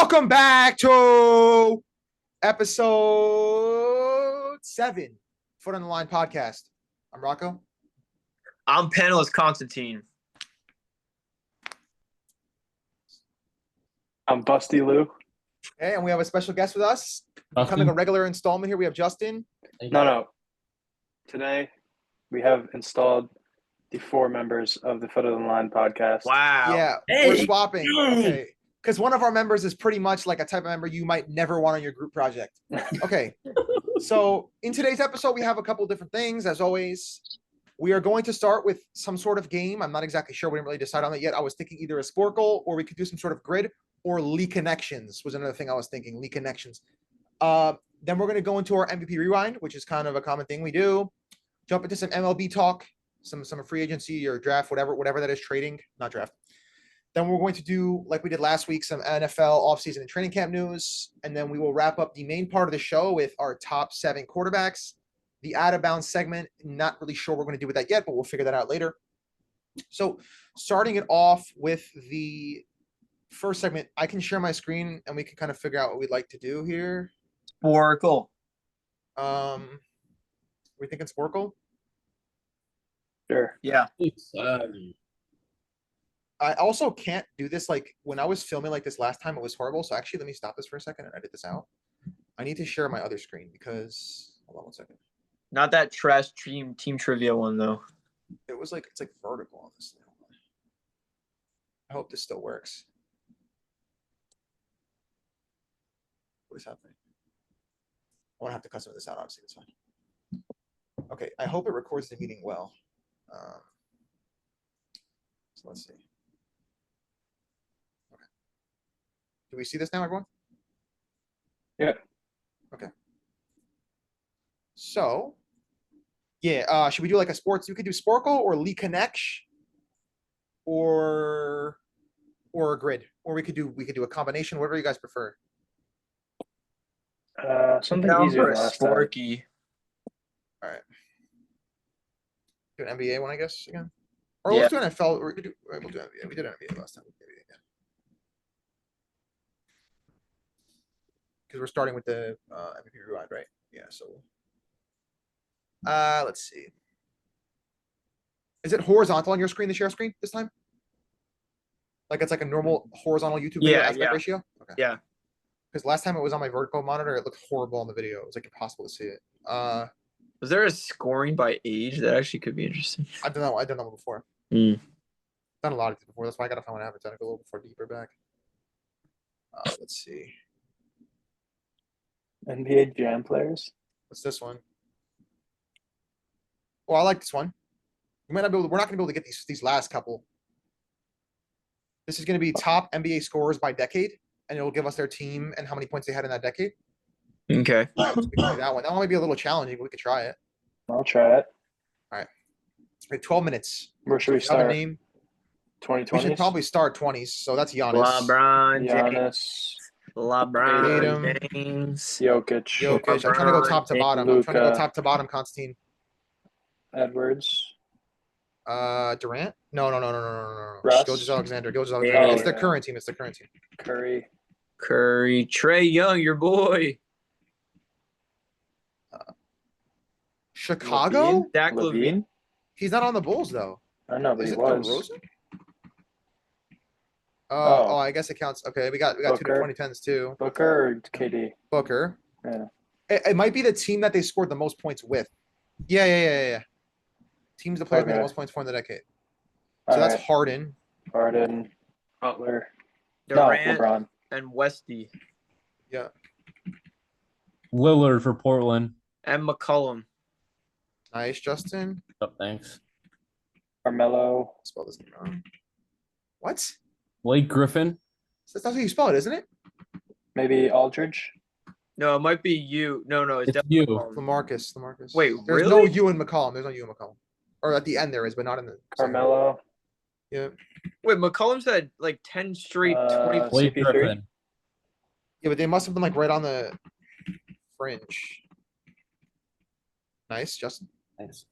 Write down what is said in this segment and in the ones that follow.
Welcome back to episode 7, Foot on the Line podcast. I'm Rocco. I'm panelist Constantine. I'm Busty Lou. Okay, and we have a special guest with us. Becoming a regular installment here, we have Justin. No. Today, we have installed the 4 members of the Foot on the Line podcast. Wow. Yeah, we're swapping. Okay, because one of our members is pretty much like a type of member you might never want on your group project. Okay, so in today's episode, we have a couple different things. As always, we are going to start with some sort of game. I'm not exactly sure. We didn't really decide on it yet. I was thinking either a sporcle or we could do some sort of grid or Lee Connections was another thing I was thinking. Lee Connections. Then we're going to go into our MVP rewind, which is kind of a common thing we do. Jump into some MLB talk, some free agency or draft, whatever that is, trading, not draft. Then we're going to do, like we did last week, some NFL offseason and training camp news. And then we will wrap up the main part of the show with our top 7 quarterbacks. The out of bounds segment, not really sure what we're going to do with that yet, but we'll figure that out later. So starting it off with the first segment, I can share my screen and we can kind of figure out what we'd like to do here. Sporcle. We thinking Sporkle? Sure. Yeah. I also can't do this. Like when I was filming like this last time, it was horrible. So actually, let me stop this for a second and edit this out. I need to share my other screen because hold on one second. Not that trash team trivia one though. It was like it's like vertical on this thing. I hope this still works. What is happening? I won't have to custom this out. Obviously, that's fine. Okay, I hope it records the meeting well. So let's see. Okay. Do we see this now, everyone? Yeah. Okay. So, yeah, should we do like a sports? We could do Sporkle or Lee Connect, or a grid, or we could do a combination. Whatever you guys prefer. Something Down easier for a than last time. Sporky. All right. Do an NBA one, I guess, again. Or let's do NFL. We'll do NBA. We did NBA last time. Because we're starting with the MVP rewind, right? Yeah. So, let's see. Is it horizontal on your screen, the share screen this time? Like it's like a normal horizontal YouTube video aspect ratio? Okay. Yeah. Because last time it was on my vertical monitor, it looked horrible on the video. It was like impossible to see it. Was there a scoring by age? That actually could be interesting. I've done that one before. Mm. Done a lot of these before. That's why I gotta find one I haven't done. Go a little bit deeper back. Let's see. NBA Jam players. What's this one? Oh, I like this one. We're not gonna be able to get these last couple. This is gonna be top NBA scorers by decade, and it'll give us their team and how many points they had in that decade. Okay. So we can do that one. That one might be a little challenging, but we could try it. I'll try it. All right. We have 12 minutes. Where should we Have a start? name. We 2020. should probably start 20s. So that's Giannis. LeBron James. Giannis, LeBron James. Jokic, I'm trying to go top to bottom. I'm trying to go Luka. top to bottom, Constantine. Edwards. Durant? No. Russ. Gilgeous Alexander. Yeah. It's the current team. Curry. Trey Young, your boy. Chicago? Dak Levine. Levine. He's not on the Bulls though. I know, but Is he it was. DeRozan? Oh. Oh, I guess it counts. Okay, we got two Booker. 2010s too. Booker or KD? Booker. Yeah. It might be the team that they scored the most points with. Yeah. Teams the players made the Okay. most points for in the decade. So All that's right. Harden. Harden. Butler. Durant No, LeBron. and Westy. Yeah. Lillard for Portland. And McCollum. Nice, Justin. Oh, thanks. Carmelo. Spell this name wrong. What? Blake Griffin. That's not how you spell it, isn't it? Maybe Aldridge. No, it might be you. No, it's It's definitely you. McCollum. Lamarcus. Wait, There's really? no U in McCollum. There's no U in McCollum. Or at the end there is, but not in the Carmelo. Yeah. Wait, McCollum's had like 10 straight 20. Blake CP3. Griffin. Yeah, but they must have been like right on the fringe. Nice, Justin. Thanks.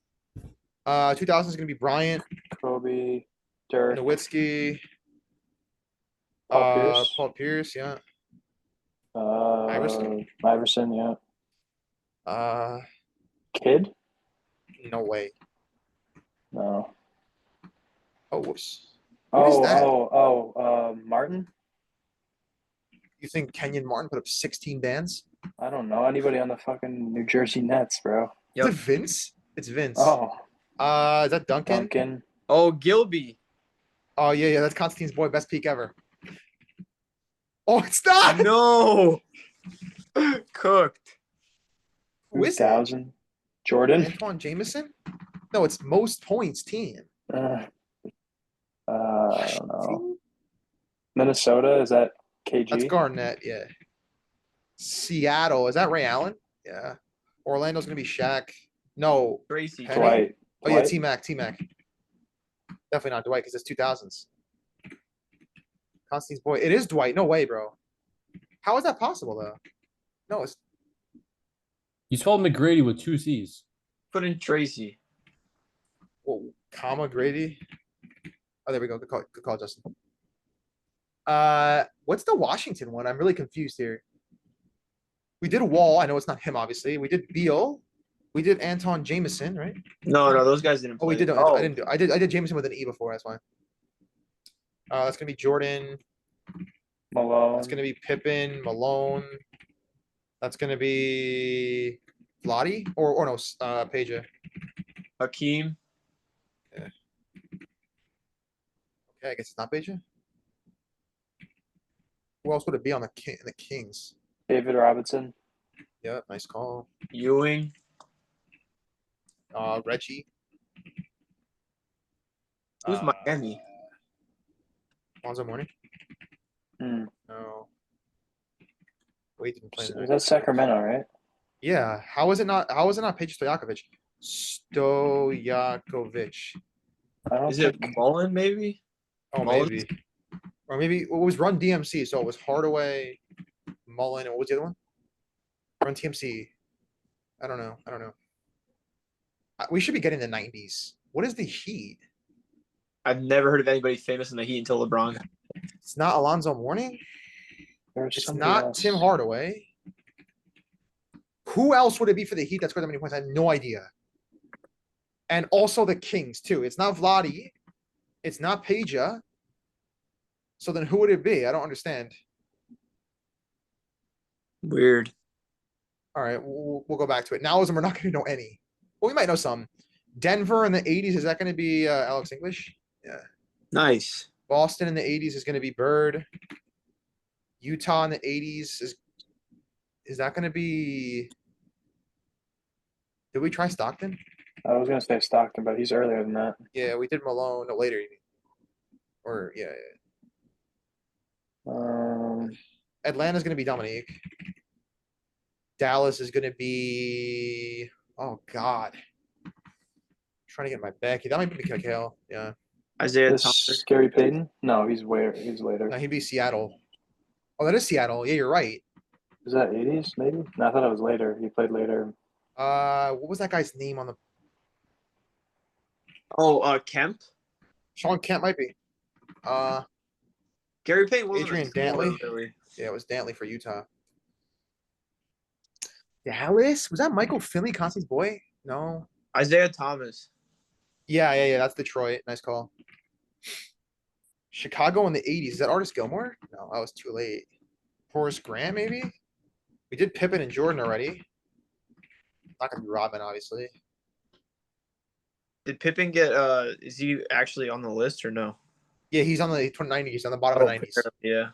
2000 is gonna be Bryant, Kobe. Dirk. Nowitzki, Paul Pierce. Paul Pierce, yeah. Iverson? Iverson, yeah. Kid? No way. No. Oh, whoops. What is that? Martin? You think Kenyon Martin put up 16 bands? I don't know anybody on the fucking New Jersey Nets, bro. Is Yep. it Vince? It's Vince. Oh, Is that Duncan? Duncan. Oh, Gilby. Oh, yeah, that's Constantine's boy. Best peak ever. Oh, it's not! No. Cooked. Who is it? 2000. Jordan. Antoine Jameson? No, it's most points team. I don't know. Minnesota, is that KG? That's Garnett, yeah. Seattle, is that Ray Allen? Yeah. Orlando's gonna be Shaq. No. Tracy. Penny? Dwight. Oh yeah, Dwight? T-Mac. Definitely not Dwight because it's 2000s. Constantine's boy. It is Dwight. No way, bro. How is that possible though? No, it's You spelled McGrady with 2 C's. Put in Tracy. whoa, comma Grady. Oh, there we go. Good call, Justin. What's the Washington one? I'm really confused here. We did Wall. I know it's not him, obviously. We did Beal. We did Anton Jameson, right? No, those guys didn't Oh, play. we did. Oh, I didn't do. I did Jameson with an E before. That's why. That's gonna be Jordan. Malone. That's gonna be Pippen, Malone. That's gonna be Lottie or no, Peja. Hakeem. Okay, I guess it's not Peja. Who else would it be on the Kings? David Robinson. Yeah, nice call. Ewing. Reggie. Who's Miami? Lonzo Mourning. Hmm. No. Wait, didn't play Is tonight. that Sacramento, right? Yeah. How is it not? How is it not Peja Stojakovic? Stojakovic. I don't Is it think. Mullen, maybe? Oh, Mullins? maybe. Or maybe it was Run DMC. So it was Hardaway, Mullen, and what was the other one? Run TMC. I don't know. We should be getting the 90s. What is the Heat? I've never heard of anybody famous in the Heat until LeBron. It's not Alonzo Mourning. There's It's somebody not else. Tim Hardaway. Who else would it be for the Heat that scored that many points? I have no idea. And also the Kings, too. It's not Vladi. It's not Peja. So then who would it be? I don't understand. Weird. All right, we'll go back to it. Now we're not going to know any. Well, we might know some. Denver in the 80s, is that going to be Alex English? Yeah. Nice. Boston in the 80s is going to be Bird. Utah in the 80s is that going to be? Did we try Stockton? I was gonna say Stockton, but he's earlier than that. Yeah, we did Malone. No, later. You mean. Or yeah. Atlanta's going to be Dominique. Dallas is going to be. Oh God. Trying to get my back. That might be Mikhail. Yeah. Isaiah This Thomas. Gary Payton? No, he's later. No, he'd be Seattle. Oh, that is Seattle. Yeah, you're right. Is that 80s maybe? No, I thought it was later. He played later. What was that guy's name on the? Oh, Kemp. Sean Kemp might be. Gary Payton wasn't Adrian a scorer, Dantley? really. Yeah, it was Dantley for Utah. Dallas? Was that Michael Finley, Constantine's boy? No. Isaiah Thomas. Yeah. That's Detroit. Nice call. Chicago in the 80s. Is that Artis Gilmore? No, that was too late. Horace Grant, maybe? We did Pippen and Jordan already. Not gonna be Robin, obviously. Did Pippen get is he actually on the list or no? Yeah, he's on the 90s, on the bottom of the 90s. Yeah.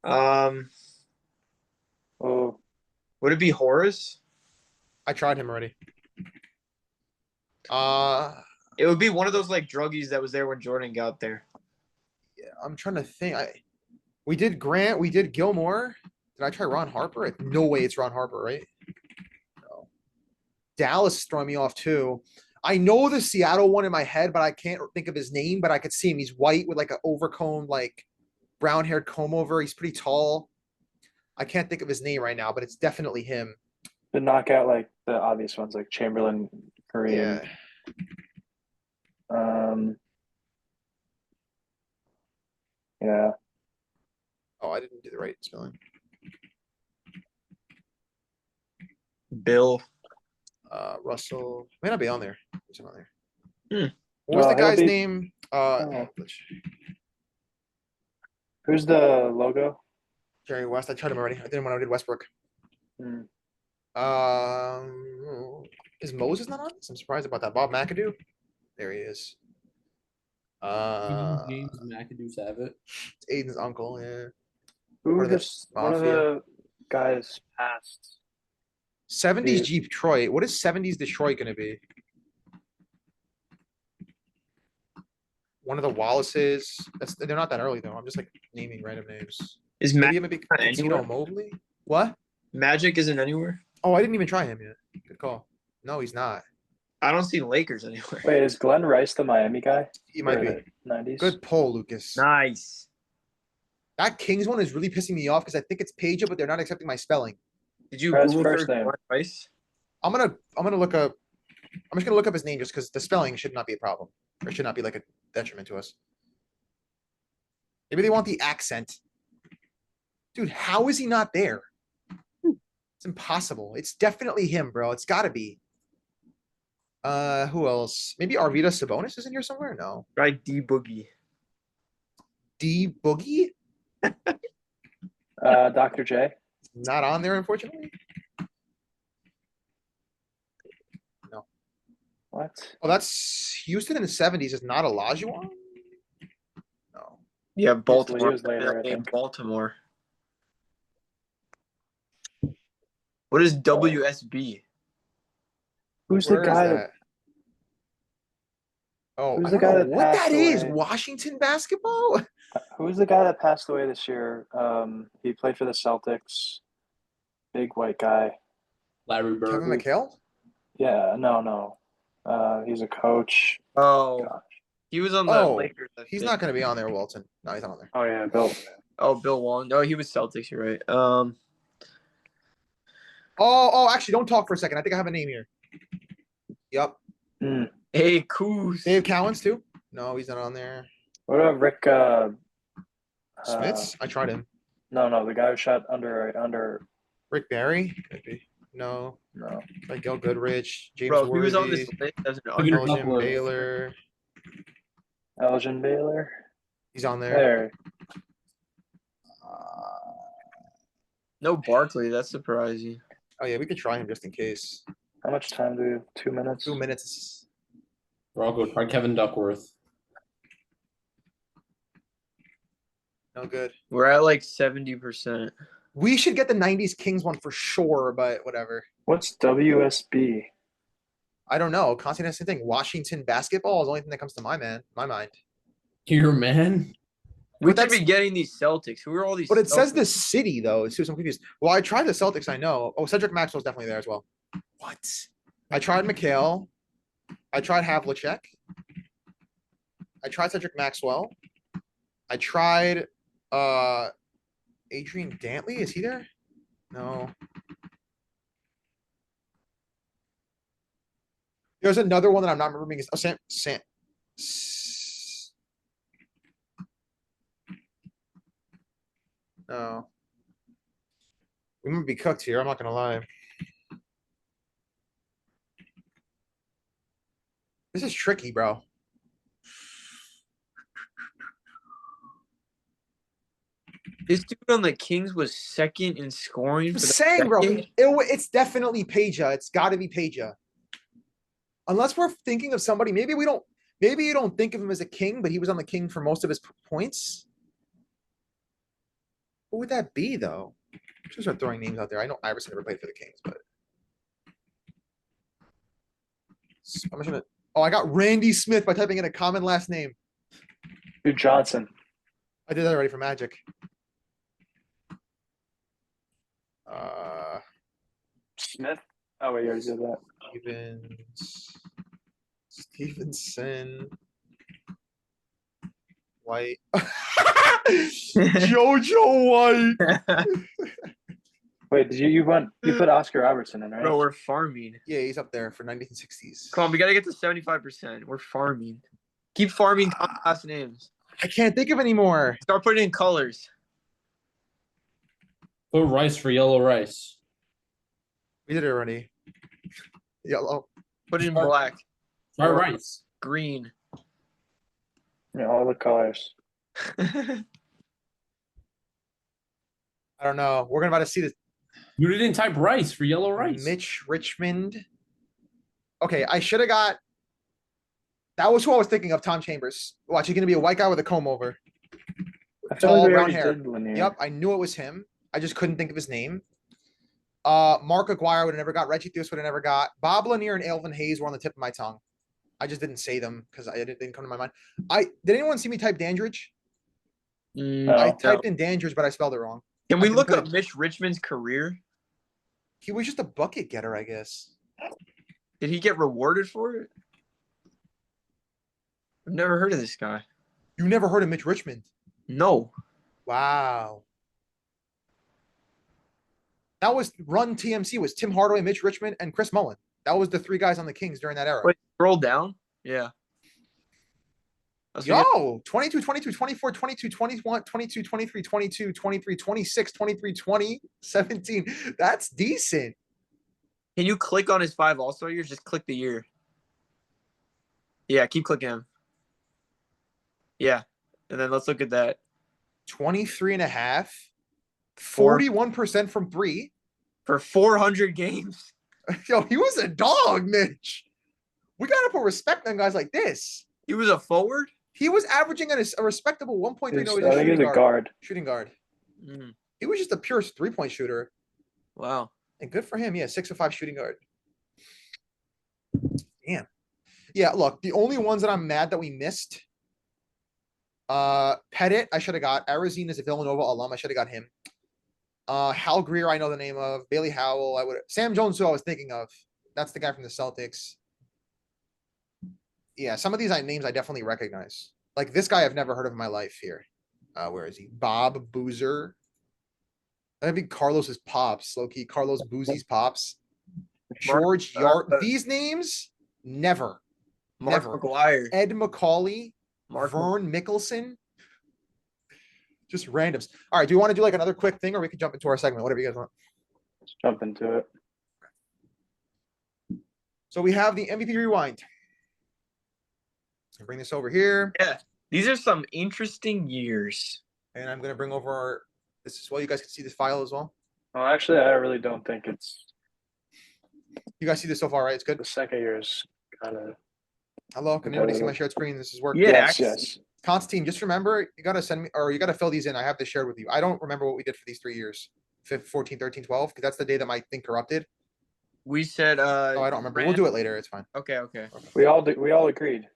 Oh, Would it be Horace? I tried him already. It would be one of those like druggies that was there when Jordan got there. Yeah, I'm trying to think. We did Grant. We did Gilmore. Did I try Ron Harper? No way it's Ron Harper, right? No. Dallas is throwing me off too. I know the Seattle one in my head, but I can't think of his name. But I could see him. He's white with like an overcomb, like brown-haired comb over. He's pretty tall. I can't think of his name right now, but it's definitely him. the knockout, like the obvious ones, like Chamberlain, Kareem. Yeah. Yeah. Oh, I didn't do the right spelling. Bill. Russell may not be on there. He's not on there. Hmm. What was the he'll guy's be- name? Who's the logo? Jerry West. I tried him already. I did him when I did Westbrook. Hmm. Is Moses not on this? I'm surprised about that. Bob McAdoo. There he is. James McAdoo Savitt. It's Aiden's uncle. Yeah. Who Part of the just one of mafia. the guys passed? 70s Yeah. Jeep Detroit. What is 70s Detroit going to be? One of the Wallaces. They're not that early though. I'm just like naming random names. Is Maybe Magic maybe anywhere? Tino Mobley. What? Magic isn't anywhere? Oh, I didn't even try him yet. Good call. No, he's not. I don't see Lakers anywhere. Wait, is Glenn Rice the Miami guy? He might For be. the 90s. Good pull, Lucas. Nice. That Kings one is really pissing me off because I think it's Peja, but they're not accepting my spelling. Did you Try his Google first their name. Glenn Rice? I'm gonna look up. I'm just gonna look up his name just because the spelling should not be a problem, or should not be like a detriment to us. Maybe they want the accent. Dude, how is he not there? It's impossible. It's definitely him, bro. It's gotta be. Who else? Maybe Arvidas Sabonis is in here somewhere? No. Try D Boogie. D Boogie? Dr. J. Not on there, unfortunately. What? Oh, that's Houston in the 70s. Is not Olajuwon? No. Yeah, Baltimore. He was later, I In think. Baltimore. What is WSB? Who's Where the is guy? that? Oh, Who's I the don't guy know that what that passed is. away? Washington basketball? Who's the guy that passed away this year? He played for the Celtics. Big white guy. Larry Bird. Kevin McHale? Yeah, no. He's a coach. Oh, Gosh. he was on the Oh, Lakers. I he's think. not going to be on there, Walton. No, he's not on there. Oh yeah, Bill. Oh, Bill Walton. No, he was Celtics. You're right. Oh, actually, don't talk for a second. I think I have a name here. Yep. Hmm. Hey, Coos. Dave Cowens, too? No, he's not on there. What about Rick? Smits? I tried him. No, the guy who shot under. Rick Barry? Could be. No. No, Like Gil Goodrich. James Bro, he was on Worthy. this list as an Peter under. Elgin Duckworth. Baylor. Elgin Baylor. He's on there. There. No Barkley. That's surprising. Oh, yeah, we could try him just in case. How much time do we have? 2 minutes. 2 minutes. Rocco, try Kevin Duckworth. No good. We're at like 70%. We should get the 90s Kings one for sure, but whatever. What's WSB? I don't know. Constantine has the same thing. Washington basketball is the only thing that comes to my mind. Your man. We But could that's- be getting these Celtics. Who are all these? But it says Celtics? the city though. So I'm confused. Well, I tried the Celtics. I know. Oh, Cedric Maxwell's definitely there as well. What? I tried McHale. I tried Havlicek. I tried Cedric Maxwell. I tried Adrian Dantley. Is he there? No. There's another one that I'm not remembering. Is No. We might be cooked here. I'm not gonna lie. This is tricky, bro. This dude on the Kings was second in scoring. I'm For the saying, bro, decade. it's definitely Peja. It's got to be Peja. Unless we're thinking of somebody, maybe we don't. Maybe you don't think of him as a king, but he was on the king for most of his points. Who would that be, though? Just start throwing names out there. I know Iverson never played for the Kings, but I'm just gonna. Oh, I got Randy Smith by typing in a common last name. Dude, Johnson. I did that already for Magic. Smith. Oh wait, you already did that. Stevenson. White. Jojo White. Wait, did you put Oscar Robertson in, right? Bro, we're farming. Yeah, he's up there for 1960s. Come on, we gotta get to 75%. We're farming. Keep farming last names. I can't think of any more. Start putting in colors. Put rice for yellow rice. We did it already. Yellow. Put in Smart. black, Try Or- rice. green. Yeah, all the colors. I don't know. We're about to see this. You didn't type rice for yellow rice. Mitch Richmond. Okay, I should have got. That was who I was thinking of. Tom Chambers. Watch, he's gonna be a white guy with a comb over. I feel Tall, like we brown already hair. did Lanier. Yep, I knew it was him. I just couldn't think of his name. Mark Aguirre would have never got. Reggie Theus would have never got. Bob Lanier and Alvin Hayes were on the tip of my tongue. I just didn't say them because I didn't come to my mind. Did anyone see me type Dandridge? No. I typed in Dandridge, but I spelled it wrong. Can we I look put up it- Mitch Richmond's career? He was just a bucket getter, I guess. Did he get rewarded for it? I've never heard of this guy. You never heard of Mitch Richmond? No. Wow. That was Run TMC was Tim Hardaway, Mitch Richmond, and Chris Mullen. That was the three guys on the Kings during that era. Wait, scroll down. Yeah. That's what you- Yo, 22, 22, 24, 22, 21, 22, 23, 22, 23, 26, 23, 20, 17. That's decent. Can you click on his 5 All-Star years? Just click the year. Yeah, keep clicking him. Yeah. And then let's look at that. 23 and a half. 41% from three. For 400 games. Yo, he was a dog, Mitch. We got to put respect on guys like this. He was a forward? He was averaging a respectable 1.3. No, I think he's a guard. Shooting guard. Mm, He was just a pure 3-point shooter. wow. And good for him. Yeah, 6'5" shooting guard. Damn. Yeah, look, the only ones that I'm mad that we missed. Pettit, I should have got. Arizina is a Villanova alum. I should have got him. Hal Greer, I know the name of. Bailey Howell, I would. Sam Jones, who I was thinking of. That's the guy from the Celtics. Yeah, some of these names I definitely recognize. Like this guy I've never heard of in my life here. Where is he? Bob Boozer. That'd be Carlos's pops, low-key. Carlos Boozy's pops. George Yard. These names, never. Mark Never. McGuire. Ed McCauley, Mark Vern Mickelson. Just randoms. All right, do you want to do like another quick thing or we can jump into our segment? Whatever you guys want. Let's jump into it. So we have the MVP rewind. I'll bring this over here. Yeah. These are some interesting years. And I'm going to bring over our, this as well. You guys can see this file as well. Well, actually, I really don't think it's You guys see this so far, right? It's good. the second year is kind of. Hello, can anybody see my shared screen? This is working. Yeah, Yes, actually- yes. Constantine, just remember, you got to send me, or you got to fill these in. I have this shared with you. I don't remember what we did for these 3 years. 14, 13, 12, because that's the day that my thing corrupted. We said Oh, I don't remember. We'll do it later. It's fine. Okay, okay. We all agreed.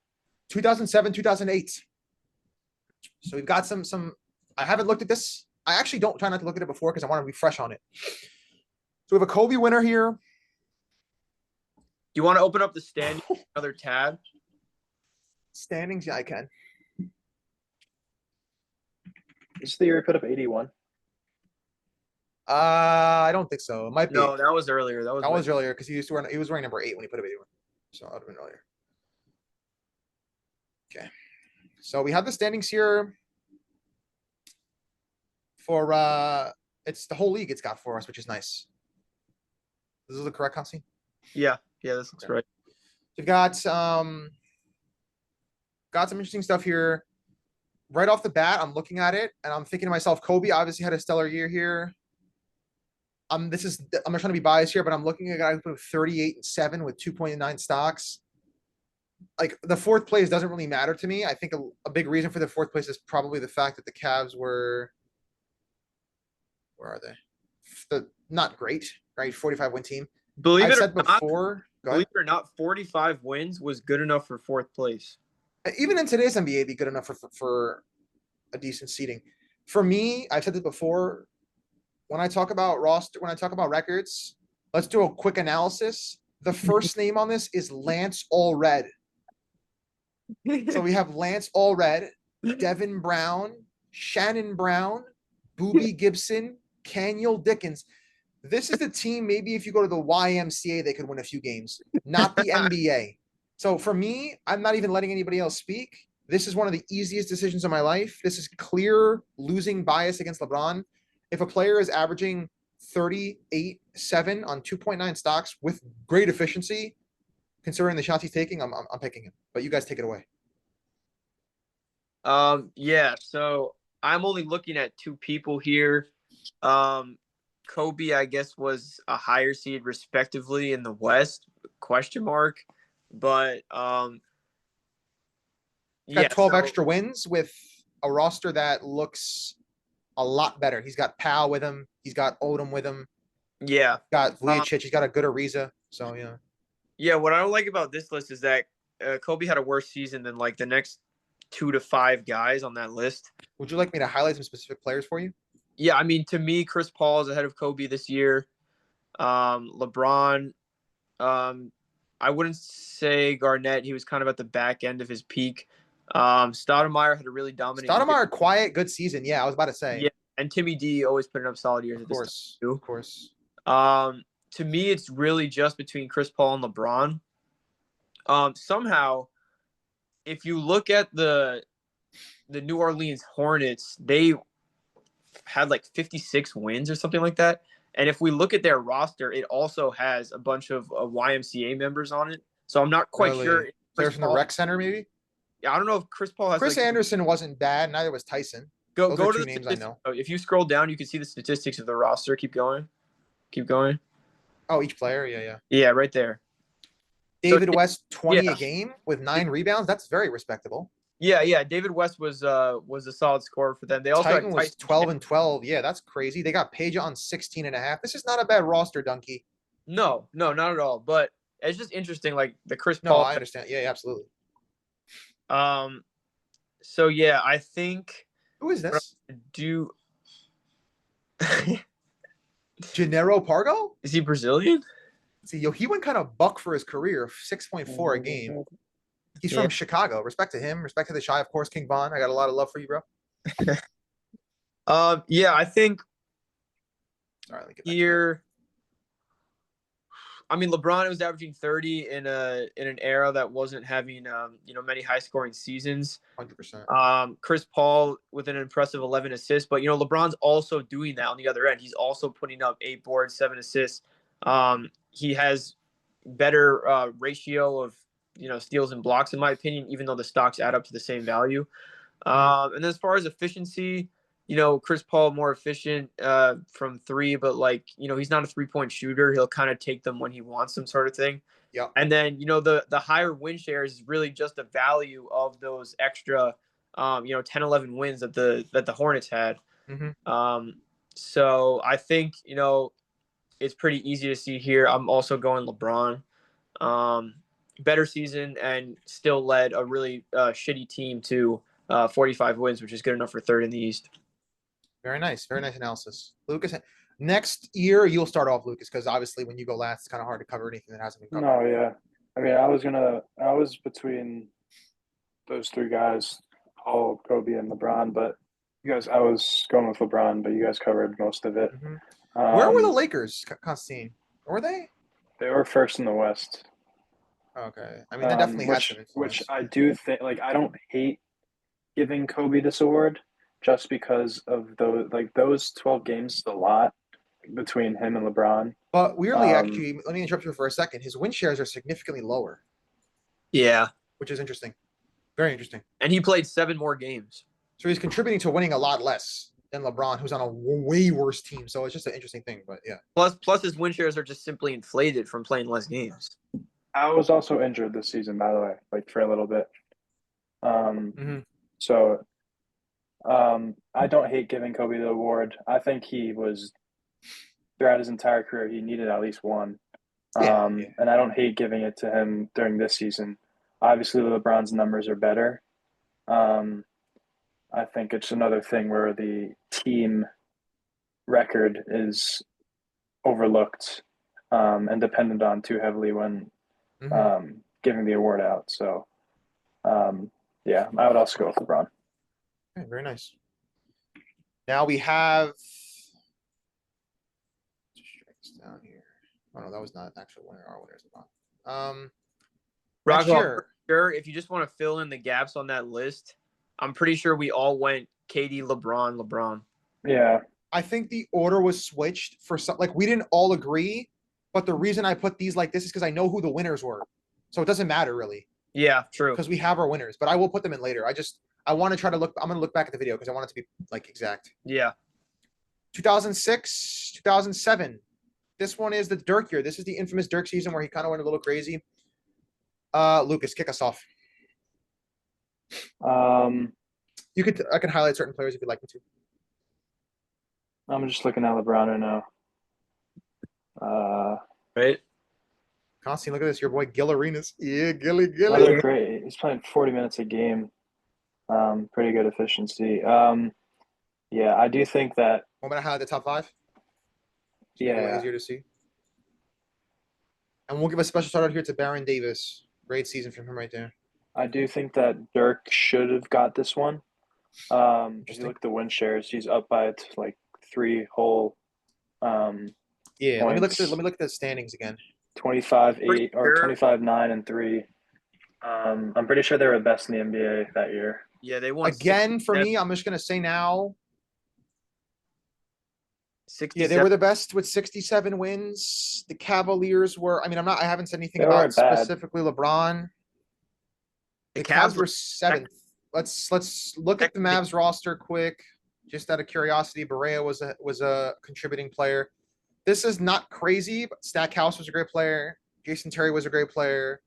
2007, 2008. So we've got some, I haven't looked at this. I actually don't try not to look at it before because I want to be fresh on it. So we have a Kobe winner here. You want to open up the stand another tab? Standings, yeah, I can. Is this the year he put up 81? I don't think so. It might be. No, that was earlier. That was earlier because he was wearing number 8 when he put up 81. So that would have been earlier. Okay. So we have the standings here for it's the whole league it's got for us, which is nice. This is the correct Constantine? Yeah, this looks Okay. right. We've got some interesting stuff here. Right off the bat, I'm looking at it and I'm thinking to myself, Kobe obviously had a stellar year here. I'm not trying to be biased here, but I'm looking at a guy who put up 38 and 7 with 2.9 stocks. Like the fourth place doesn't really matter to me. I think a big reason for the fourth place is probably the fact that the Cavs were, where are they? Not great, right? 45 win team. Believe I it or said not, before. Go ahead. believe it or not, 45 wins was good enough for fourth place. Even in today's NBA, it'd be good enough for a decent seating. For me, I've said this before. When I talk about records, let's do a quick analysis. The first name on this is Lance Allred. So we have Lance Allred, Devin Brown, Shannon Brown, Booby Gibson, Caniel Dickens. This is the team, maybe if you go to the YMCA, they could win a few games, not the NBA. So for me, I'm not even letting anybody else speak. This is one of the easiest decisions of my life. This is clear losing bias against LeBron. If a player is averaging 38.7 on 2.9 stocks with great efficiency. Considering the shots he's taking, I'm picking him. But you guys take it away. Yeah, so I'm only looking at two people here. Kobe, I guess, was a higher seed respectively in the West, question mark. But He's got yeah, 12 so, extra wins with a roster that looks a lot better. He's got Powell with him. He's got Odom with him. yeah. Got Vujicic. He's got a good Ariza. So, yeah. Yeah, what I don't like about this list is that Kobe had a worse season than like the next 2 to 5 guys on that list. Would you like me to highlight some specific players for you? Yeah, I mean, to me, Chris Paul is ahead of Kobe this year. LeBron, I wouldn't say Garnett. He was kind of at the back end of his peak. Stoudemire had a really dominant year. Stoudemire, quiet, good season. Yeah, I was about to say. Yeah, and Timmy D always putting up solid years Of at this course. time too. Of course. To me, it's really just between Chris Paul and LeBron. Somehow, if you look at the New Orleans Hornets, they had like 56 wins or something like that. And if we look at their roster, it also has a bunch of YMCA members on it. So I'm not quite sure. if Players Chris from the Paul- rec center, maybe? Yeah, I don't know if Chris Paul has. Chris like, Anderson wasn't bad. Neither was Tyson. Go Those go are to two the names I statistics. know. If you scroll down, you can see the statistics of the roster. Keep going. Keep going. Oh, each player? Yeah, yeah. Yeah, right there. David West, 20 yeah. a game with 9 rebounds. That's very respectable. Yeah. David West was a solid scorer for them. They also Titan had was Tyson 12 and 12. Yeah, that's crazy. They got Peja on 16.5. This is not a bad roster, Dunkey. No, not at all. But it's just interesting, like the Chris No, Paul. I understand. Yeah, absolutely. So yeah, I think Who is this? do Gennaro Pargo? is he Brazilian? See, he went kind of buck for his career, 6.4 a game. He's Yeah. from Chicago. Respect to him. Respect to the Shy, of course, King Von. I got a lot of love for you, bro. Yeah, I think All right, let me get back to here. I mean, LeBron was averaging 30 in an era that wasn't having many high scoring seasons. it. 100%. Chris Paul with an impressive 11 assists, but LeBron's also doing that on the other end. He's also putting up 8 boards, 7 assists. He has better ratio of steals and blocks in my opinion, even though the stocks add up to the same value. And then as far as efficiency, Chris Paul more efficient from 3, but he's not a 3-point shooter. He'll kind of take them when he wants them, sort of thing. Yeah. And then the higher win shares is really just the value of those extra 10, 11 wins that the Hornets had. Mm-hmm. So I think it's pretty easy to see here. I'm also going LeBron. Better season and still led a really shitty team to 45 wins, which is good enough for 3rd in the East. Very nice. Very nice analysis. Lucas, next year you'll start off, Lucas, because obviously when you go last, it's kind of hard to cover anything that hasn't been covered. No, yeah. I mean, I was between those 3 guys, Paul, Kobe, and LeBron, but I was going with LeBron, but you guys covered most of it. Mm-hmm. Where were the Lakers, Constantine? Were they? They were first in the West. Okay. I mean, that definitely has some influence. Which I do think, I don't hate giving Kobe this award just because of those 12 games is a lot between him and LeBron. But weirdly, actually, let me interrupt you for a second. His win shares are significantly lower. Yeah. Which is interesting. Very interesting. And he played 7 more games. So he's contributing to winning a lot less than LeBron, who's on a way worse team. So it's just an interesting thing, but yeah. Plus his win shares are just simply inflated from playing less games. I was also injured this season, by the way, for a little bit. So I don't hate giving Kobe the award. I think he was, throughout his entire career, he needed at least one. And I don't hate giving it to him during this season. Obviously, LeBron's numbers are better. I think it's another thing where the team record is overlooked and dependent on too heavily when giving the award out. So, yeah, I would also go with LeBron. Okay, very nice. Now we have. Just write this down here. Oh no, that was not actual winner. Our winner is LeBron. Next Rocco, year. sure, if you just want to fill in the gaps on that list, I'm pretty sure we all went KD, LeBron. Yeah. I think the order was switched for some, like we didn't all agree, but the reason I put these like this is because I know who the winners were. So it doesn't matter really Yeah, true. because we have our winners, but I will put them in later. I want to try to I'm going to look back at the video because I want it to be like exact. Yeah. 2006, 2007. This one is the Dirk year. This is the infamous Dirk season where he kind of went a little crazy. Lucas, kick us off. I can highlight certain players if you'd like me to. I'm just looking at LeBron right now. Right. Constantine, look at this. Your boy Gil Arenas. Yeah, Gilly. Oh, they're great. He's playing 40 minutes a game. Pretty good efficiency. Yeah, I do think that. Want me to highlight the top 5? Yeah. Easier to see. And we'll give a special shout out here to Baron Davis. Great season from him right there. I do think that Dirk should have got this one. If you look at the win shares, he's up by like 3 whole. Yeah, points. let me look at the standings again. 25-8 or 25-9-3. I'm pretty sure they were the best in the NBA that year. Yeah, they won again for me. I'm just gonna say now. 67. Yeah, they were the best with 67 wins. The Cavaliers were. I mean, I haven't said anything They about weren't bad. specifically LeBron. The Cavs were 7th. Let's look at the Mavs roster quick, just out of curiosity. Barea was a contributing player. This is not crazy, but Stackhouse was a great player. Jason Terry was a great player.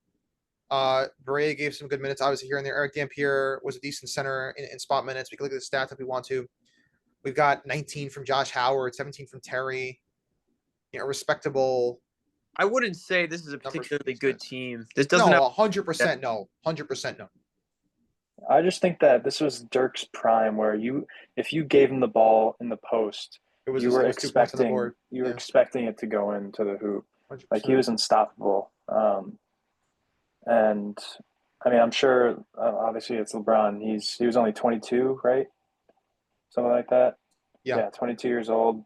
Barea gave some good minutes, obviously, here and there. Eric Dampier was a decent center in spot minutes. We can look at the stats if we want to. We've got 19 from Josh Howard, 17 from Terry. You know, respectable. I wouldn't say this is a particularly good team. This doesn't No, have 100% no. 100% no. I just think that this was Dirk's prime, where if you gave him the ball in the post, you were expecting it to go into the hoop. 100%. Like he was unstoppable. And I mean, I'm sure obviously it's LeBron. He was only 22, right? Something like that. Yeah, 22 years old.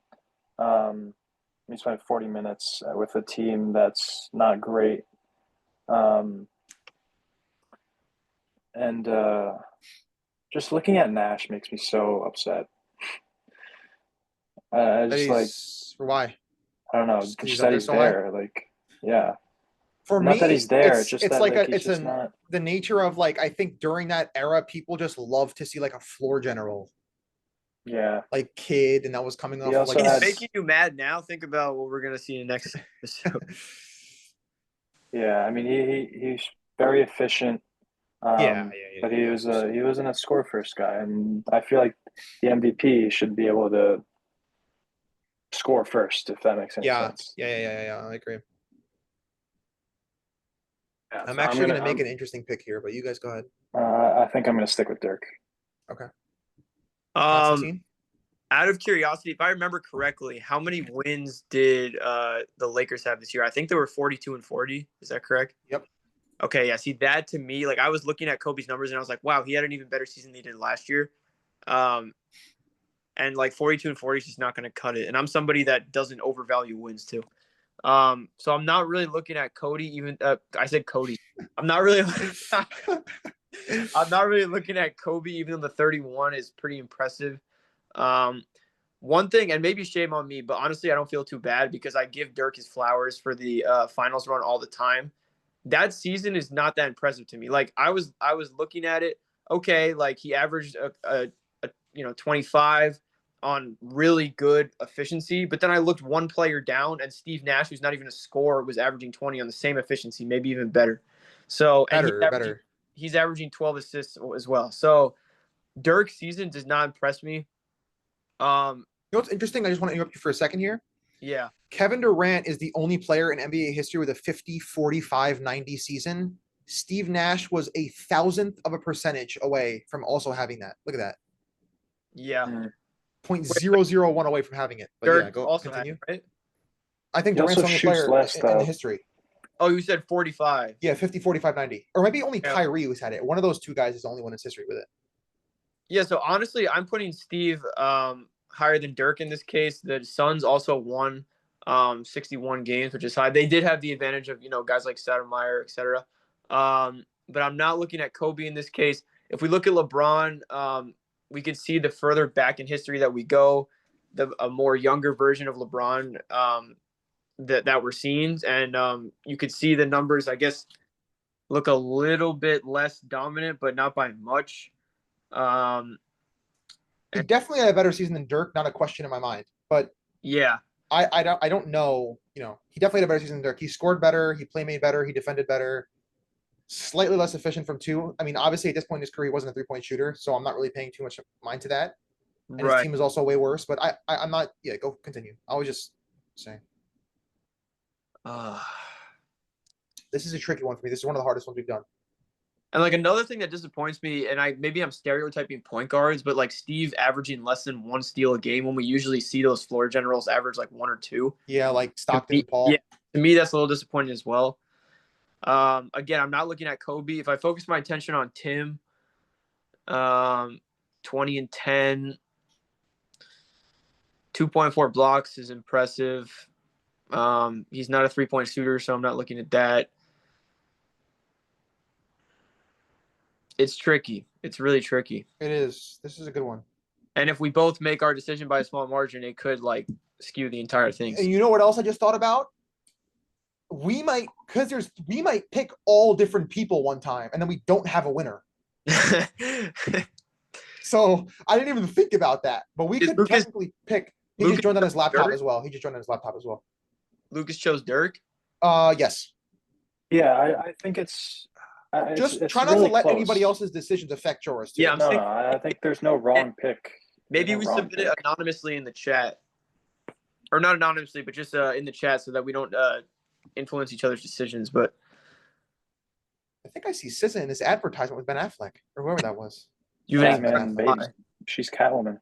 He spent 40 minutes with a team that's not great. And just looking at Nash makes me so upset. Why? I don't know. Just that he's there. Like, yeah. For not me, that he's there. It's just like not the nature of like I think during that era, people just love to see like a floor general. Yeah. Like Kid, and that was coming off also like He's making you mad now. Think about what we're gonna see in the next episode. Yeah, I mean he's very efficient. But he wasn't a score first guy, and I feel like the MVP should be able to score first, if that makes any sense. Yeah. I agree. Yeah, I'm actually gonna make an interesting pick here, but you guys go ahead. I think I'm gonna stick with Dirk. Okay. Out of curiosity, if I remember correctly, how many wins did the Lakers have this year? I think they were 42 and 40. Is that correct? Yep. Okay, yeah. See, that to me, like I was looking at Kobe's numbers and I was like, wow, he had an even better season than he did last year. And like 42 and 40 is just not going to cut it. And I'm somebody that doesn't overvalue wins too. So I'm not really looking at Cody. Even I said Cody. I'm not really looking at Kobe, even though the 31 is pretty impressive. One thing, and maybe shame on me, but honestly, I don't feel too bad because I give Dirk his flowers for the finals run all the time. That season is not that impressive to me. Like I was looking at it. Okay, like he averaged a 25 on really good efficiency, but then I looked one player down, and Steve Nash, who's not even a scorer, was averaging 20 on the same efficiency, maybe even better. So better. He's averaging 12 assists as well. So Dirk's season does not impress me. You know what's interesting? I just want to interrupt you for a second here. Yeah. Kevin Durant is the only player in NBA history with a 50, 45, 90 season. Steve Nash was 1,000% away from also having that. Look at that. Yeah. 0.001 away from having it. But Dirk yeah, go also continue. had, right? I think He Durant's the also only shoots player less, in the though. history. Oh, you said 45. Yeah, 50, 45, 90. Or maybe only Yeah. Kyrie who's had it. One of those two guys is the only one in history with it. Yeah, so honestly, I'm putting Steve higher than Dirk in this case. The Suns also won 61 games, which is high. They did have the advantage of, guys like Stoudemire, et cetera. But I'm not looking at Kobe in this case. If we look at LeBron, we can see the further back in history that we go. a more younger version of LeBron that we're seeing, and you could see the numbers, I guess, look a little bit less dominant, but not by much. He definitely had a better season than Dirk, not a question in my mind. But yeah, I don't know. He definitely had a better season than Dirk. He scored better. He played better. He defended better. Slightly less efficient from two. I mean, obviously at this point in his career, he wasn't a 3-point shooter, so I'm not really paying too much mind to that. And his team is also way worse. But I'm not. Yeah, go continue. I was just saying. This is a tricky one for me. This is one of the hardest ones we've done. And like another thing that disappoints me, and maybe I'm stereotyping point guards, but like Steve averaging less than 1 steal a game when we usually see those floor generals average like 1 or 2. Yeah, like Stockton and Paul. Yeah, to me that's a little disappointing as well. Again, I'm not looking at Kobe. If I focus my attention on Tim, 20 and 10, 2.4 blocks is impressive. He's not a 3-point shooter, so I'm not looking at that. It's tricky. It's really tricky. It is. This is a good one. And if we both make our decision by a small margin, it could like skew the entire thing. And you know what else I just thought about? We might pick all different people one time, and then we don't have a winner. So I didn't even think about that. But we could technically pick. He just joined on his laptop as well. Lucas chose Dirk? Yes. Yeah, I think it's try not really to let close. Anybody else's decisions affect yours. Too. Yeah, I think there's no wrong pick. Maybe we submit it anonymously in the chat. Or not anonymously, but just in the chat so that we don't influence each other's decisions. But I think I see SZA in this advertisement with Ben Affleck or whoever that was. Batman, baby. She's Catwoman.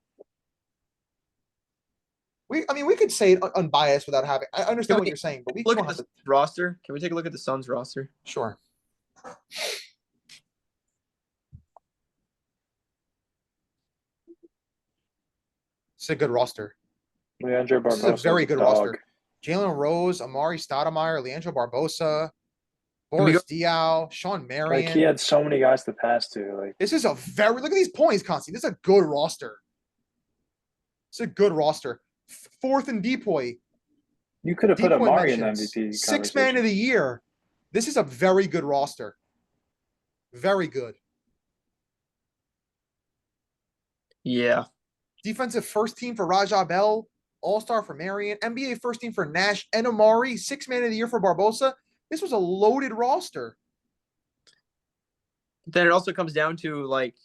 We could say it unbiased without having. I understand what you're saying, but we look at the roster. Can we take a look at the Suns roster? Sure. It's a good roster. Leandro Barbosa. This is a very good roster. Jalen Rose, Amari Stoudemire, Leandro Barbosa, Boris Diaw, Sean Marion. Like he had so many guys to pass to. Like this is look at these points, Constantine. This is a good roster. It's a good roster. Fourth in Depoy. You could have put Amari in the MVP. 6th man of the year. This is a very good roster. Very good. Yeah. Defensive first team for Raja Bell. All-star for Marion. NBA first team for Nash and Amari. 6th man of the year for Barbosa. This was a loaded roster. Then it also comes down to like.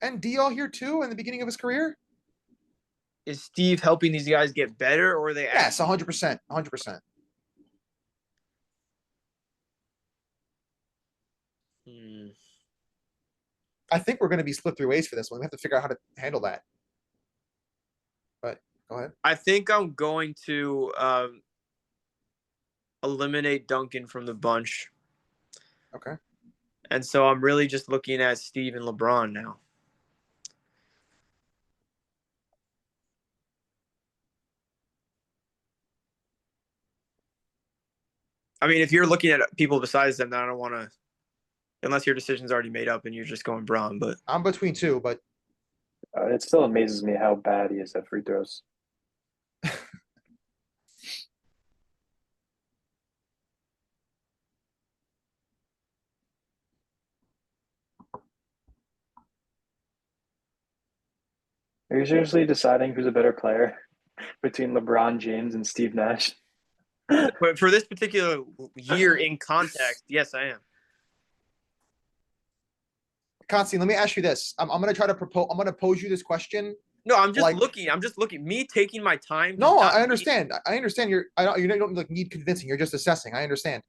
And Diaw here too in the beginning of his career. Is Steve helping these guys get better, or are they? Yes, 100%. 100%. I think we're going to be split 3 ways for this one. We have to figure out how to handle that. But go ahead. I think I'm going to eliminate Duncan from the bunch. Okay. And so I'm really just looking at Steve and LeBron now. I mean, if you're looking at people besides them, then I don't want to, unless your decision's already made up and you're just going Bron. But I'm between 2, but it still amazes me how bad he is at free throws. Are you seriously deciding who's a better player between LeBron James and Steve Nash? But for this particular year in context, yes, I am. Constantine, let me ask you this. I'm going to try to propose. I'm going to pose you this question. No, I'm just looking. I'm just looking. Me taking my time. No, I understand. I understand. You don't like need convincing. You're just assessing. I understand.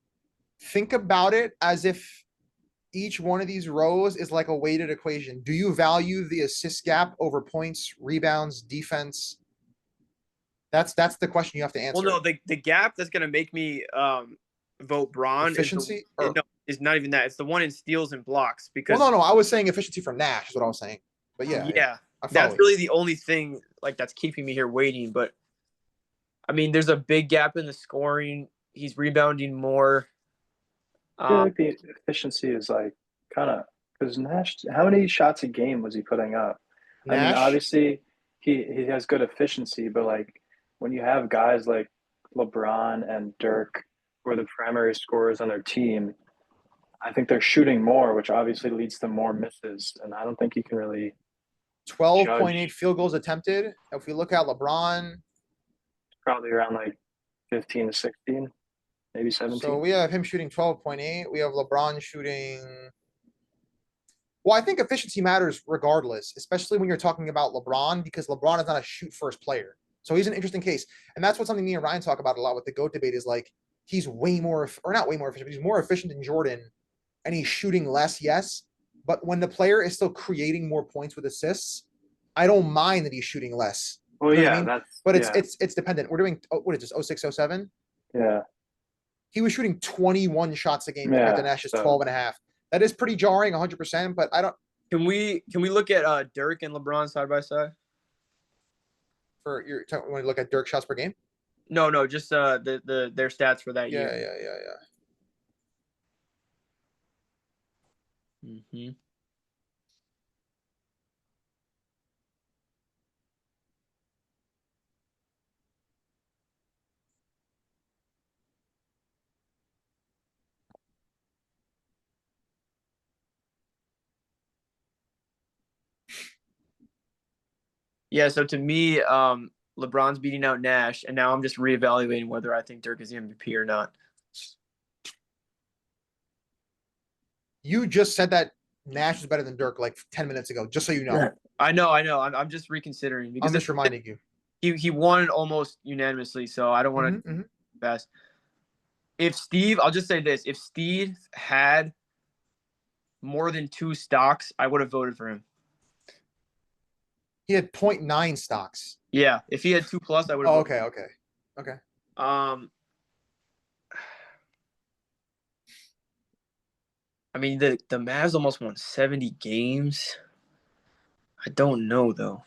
Think about it as if each one of these rows is like a weighted equation. Do you value the assist gap over points, rebounds, defense? That's the question you have to answer. Well, no, the gap that's going to make me vote Bron efficiency is not even that. It's the one in steals and blocks. Because no, I was saying efficiency for Nash is what I was saying. But yeah, that's really the only thing like that's keeping me here waiting. But I mean, there's a big gap in the scoring. He's rebounding more. I feel like the efficiency is like kind of because Nash. How many shots a game was he putting up? Nash? I mean, obviously he has good efficiency, but like when you have guys like LeBron and Dirk who are the primary scorers on their team, I think they're shooting more, which obviously leads to more misses. And I don't think you can really 12.8 judge. field goals attempted. If we look at LeBron, Probably around like 15 to 16, maybe 17. so we have him shooting 12.8. We have LeBron shooting. Well, I think efficiency matters regardless, especially when you're talking about LeBron, because LeBron is not a shoot first player. So he's an interesting case. And that's what something me and Ryan talk about a lot with the GOAT debate is like, he's way more, or not way more efficient, but he's more efficient than Jordan and he's shooting less, yes. But when the player is still creating more points with assists, I don't mind that he's shooting less. Well, You know what I yeah, mean? that's But yeah, it's dependent. We're doing, what is this, 06, 07? yeah, He was shooting 21 shots a game compared to yeah. Nash's So 12 and a half. That is pretty jarring, 100%, but I don't, Can we look at Dirk and LeBron side by side? for your, when you look at Dirk shots per game? No, just their stats for that Yeah. year. Mm-hmm. Yeah, so to me, LeBron's beating out Nash, and now I'm just reevaluating whether I think Dirk is the MVP or not. You just said that Nash is better than Dirk like 10 minutes ago, just so you know. I know. I'm just reconsidering because I'm just reminding you. he won almost unanimously, so I don't want to best. If Steve, I'll just say this: if Steve had more than 2 stocks, I would have voted for him. He had 0.9 stocks. Yeah, if he had 2+, I would have. Oh, okay. I mean, the Mavs almost won 70 games. I don't know though.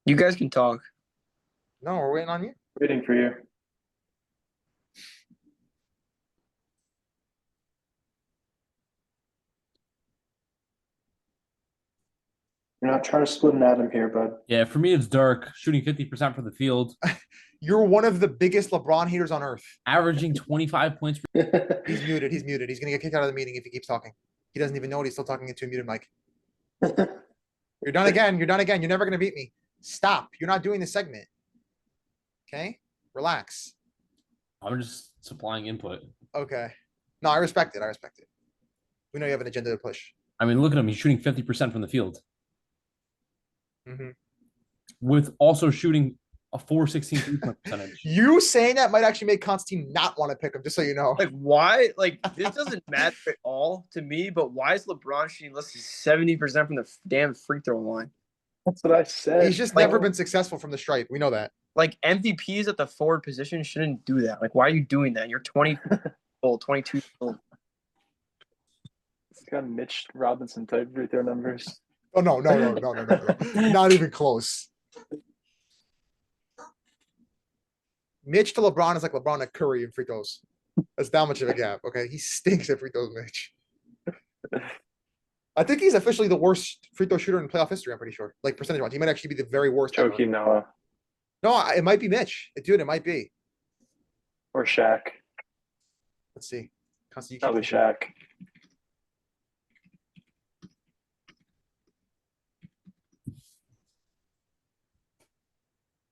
You guys can talk. No, we're waiting on you. waiting for you. You're not trying to split an atom here, bud. Yeah, for me, it's Dirk, shooting 50% from the field, You're one of the biggest LeBron haters on earth. averaging 25 points. He's muted. He's muted. He's going to get kicked out of the meeting if he keeps talking. He doesn't even know it. He's still talking into a muted mic. You're done again. You're done again. You're never going to beat me. Stop. You're not doing the segment. Okay? Relax. I'm just supplying input. Okay. No, I respect it. We know you have an agenda to push. I mean, look at him. He's shooting 50% from the field Mm-hmm. with also shooting a 416 3-point percentage. You saying that might actually make Constantine not want to pick him, just so you know. Like, why? Like, this doesn't matter at all to me, but why is LeBron shooting less than 70% from the damn free throw line? That's what I said. He's just never been successful from the stripe. We know that. Like, MVPs at the forward position shouldn't do that. Like, why are you doing that? You're 20 old, 22 years old. It's got Mitch Robinson type free throw numbers. Oh, no. Not even close. Mitch to LeBron is like LeBron to Curry in free throws. That's that much of a gap. Okay. He stinks at free throws, Mitch. I think he's officially the worst free throw shooter in playoff history, I'm pretty sure. Like percentage wise. He might actually be the very worst. Joakim Noah. No, it might be Mitch. Dude, it might be. Or Shaq. Let's see. Probably Shaq.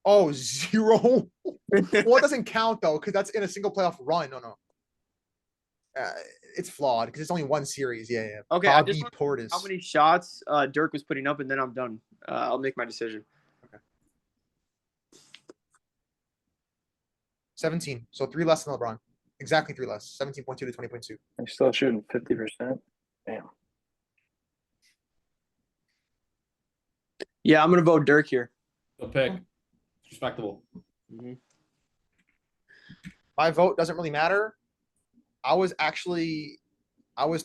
Oh, 0. Well, it doesn't count though, because that's in a single playoff run. No. It's flawed because it's only one series. Yeah. Okay, Bobby I just want Portis. how many shots Dirk was putting up, and then I'm done. I'll make my decision. Okay. 17. So 3 less than LeBron. Exactly 3 less. 17.2 to 20.2. He's still shooting 50%. Damn. Yeah, I'm gonna vote Dirk here. Good pick. Respectable. Mm-hmm. My vote doesn't really matter. I was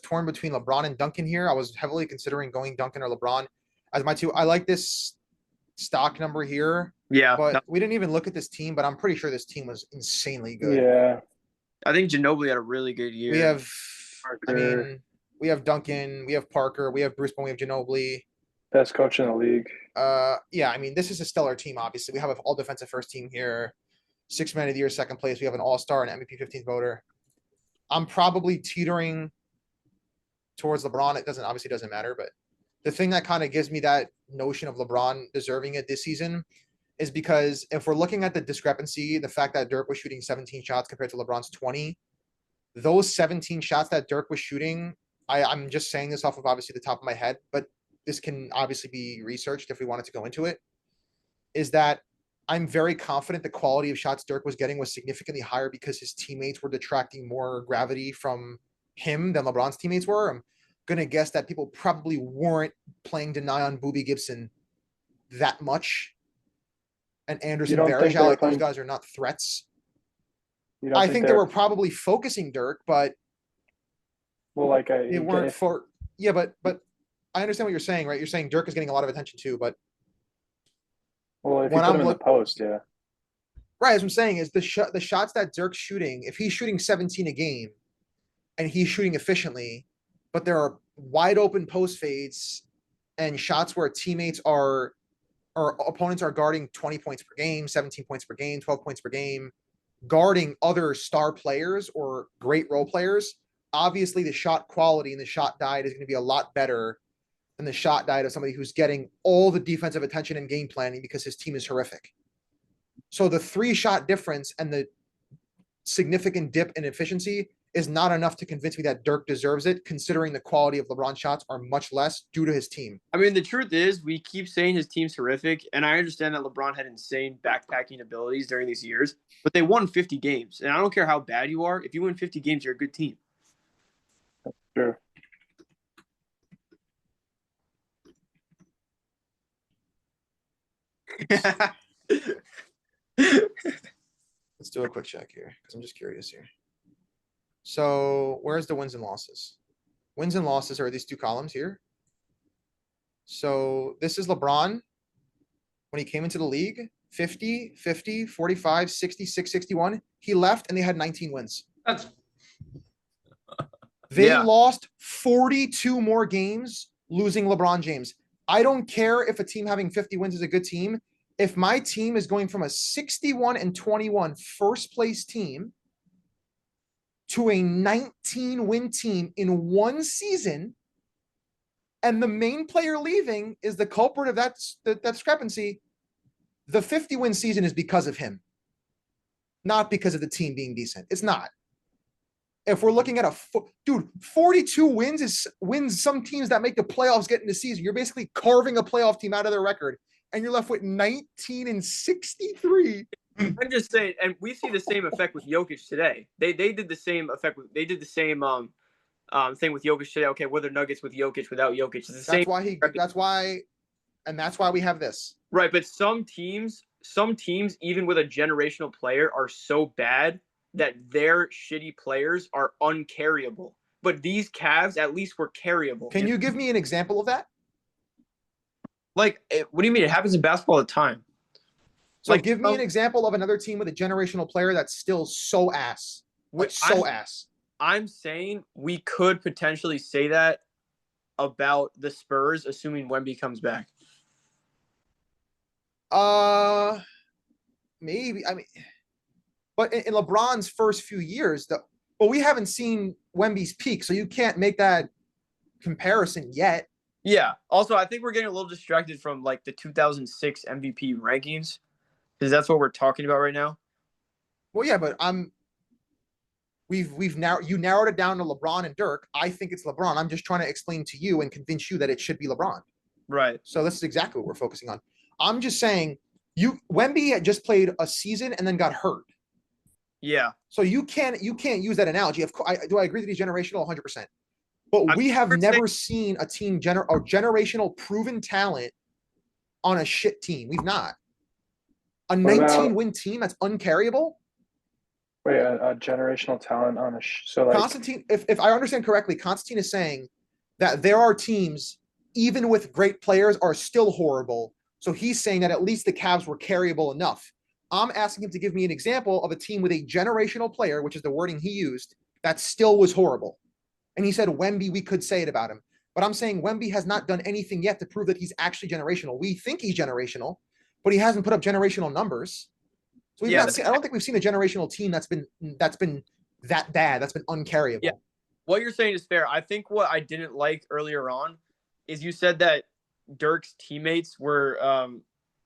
torn between LeBron and Duncan here. I was heavily considering going Duncan or LeBron as my 2. I like this stock number here, Yeah, but we didn't even look at this team, but I'm pretty sure this team was insanely good. Yeah. I think Ginobili had a really good year. We have, Parker. we have Duncan, we have Parker, we have Bruce Bowen, we have Ginobili. Best coach in the league. Yeah, I mean, this is a stellar team, obviously. We have an all defensive first team here. 6 man of the year, second place. We have an all-star and MVP 15th voter. I'm probably teetering towards LeBron. It obviously doesn't matter, but the thing that kind of gives me that notion of LeBron deserving it this season is because if we're looking at the discrepancy, the fact that Dirk was shooting 17 shots compared to LeBron's 20, those 17 shots that Dirk was shooting, I'm just saying this off of obviously the top of my head, but this can obviously be researched if we wanted to go into it, is that I'm very confident the quality of shots Dirk was getting was significantly higher because his teammates were detracting more gravity from him than LeBron's teammates were. I'm going to guess that people probably weren't playing deny on Boobie Gibson that much. And Anderson, Varejao, like those guys are not threats. I think they were probably focusing Dirk, but they weren't for. Yeah, but I understand what you're saying, right? You're saying Dirk is getting a lot of attention too, but if you put him in the post, yeah. Right, as I'm saying is the shots that Dirk's shooting, if he's shooting 17 a game and he's shooting efficiently, but there are wide open post fades and shots where teammates or opponents are guarding 20 points per game, 17 points per game, 12 points per game, guarding other star players or great role players, obviously the shot quality and the shot diet is going to be a lot better than the shot diet of somebody who's getting all the defensive attention and game planning because his team is horrific. So the 3-shot difference and the significant dip in efficiency is not enough to convince me that Dirk deserves it, considering the quality of LeBron's shots are much less due to his team. I mean, the truth is we keep saying his team's horrific, and I understand that LeBron had insane backpacking abilities during these years, but they won 50 games. And I don't care how bad you are. If you win 50 games, you're a good team. Sure. Let's do a quick check here because I'm just curious here. So where's the wins and losses? Wins and losses are these two columns here. So this is LeBron when he came into the league, 50, 50, 45, 66, 61. He left and they had 19 wins. They lost 42 more games losing LeBron James. I don't care if a team having 50 wins is a good team. If my team is going from a 61-21 first place team to a 19-win team in one season, and the main player leaving is the culprit of that discrepancy, the 50-win season is because of him, not because of the team being decent. It's not. If we're looking at 42 wins wins some teams that make the playoffs get in the season. You're basically carving a playoff team out of their record, and you're left with 19-63. I'm just saying, and we see the same effect with Jokic today. They did the same effect. They did the same thing with Jokic today. Okay, were the Nuggets with Jokic without Jokic? That's why we have this. Right, but some teams, even with a generational player, are so bad that their shitty players are uncarryable. But these Cavs at least were carryable. Can you give me an example of that? Like, what do you mean? It happens in basketball all the time. So give me an example of another team with a generational player that's still so ass. Ass. I'm saying we could potentially say that about the Spurs, assuming Wemby comes back. Maybe. I mean, but in LeBron's first few years, but we haven't seen Wemby's peak, so you can't make that comparison yet. Yeah. Also, I think we're getting a little distracted from like the 2006 MVP rankings because that's what we're talking about right now. Well, yeah, but you narrowed it down to LeBron and Dirk. I think it's LeBron. I'm just trying to explain to you and convince you that it should be LeBron. Right. So this is exactly what we're focusing on. I'm just saying Wemby had just played a season and then got hurt. Yeah. So you can't use that analogy. Of course, I agree that he's generational 100%. But we have never seen a team generational proven talent on a shit team. We've not. A 19-win team that's uncarryable. Wait, a generational talent on so like Constantine. If I understand correctly, Constantine is saying that there are teams, even with great players, are still horrible. So he's saying that at least the Cavs were carryable enough. I'm asking him to give me an example of a team with a generational player, which is the wording he used, that still was horrible. And he said, Wemby, we could say it about him. But I'm saying Wemby has not done anything yet to prove that he's actually generational. We think he's generational, but he hasn't put up generational numbers. So we've not seen, I don't think we've seen a generational team that's been that bad, that's been uncarryable. Yeah. What you're saying is fair. I think what I didn't like earlier on is you said that Dirk's teammates were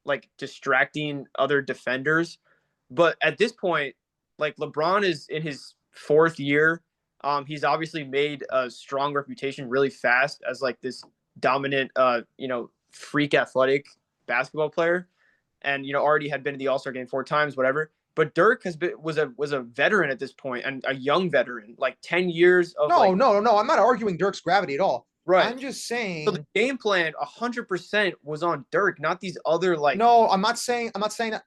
like distracting other defenders. But at this point, like LeBron is in his 4th year. He's obviously made a strong reputation really fast as like this dominant, freak athletic basketball player. And, already had been in the All-Star game 4 times, whatever. But Dirk was a veteran at this point, and a young veteran, like 10 years of No. I'm not arguing Dirk's gravity at all. Right. I'm just saying. So the game plan 100% was on Dirk, not these other like. No, I'm not saying that.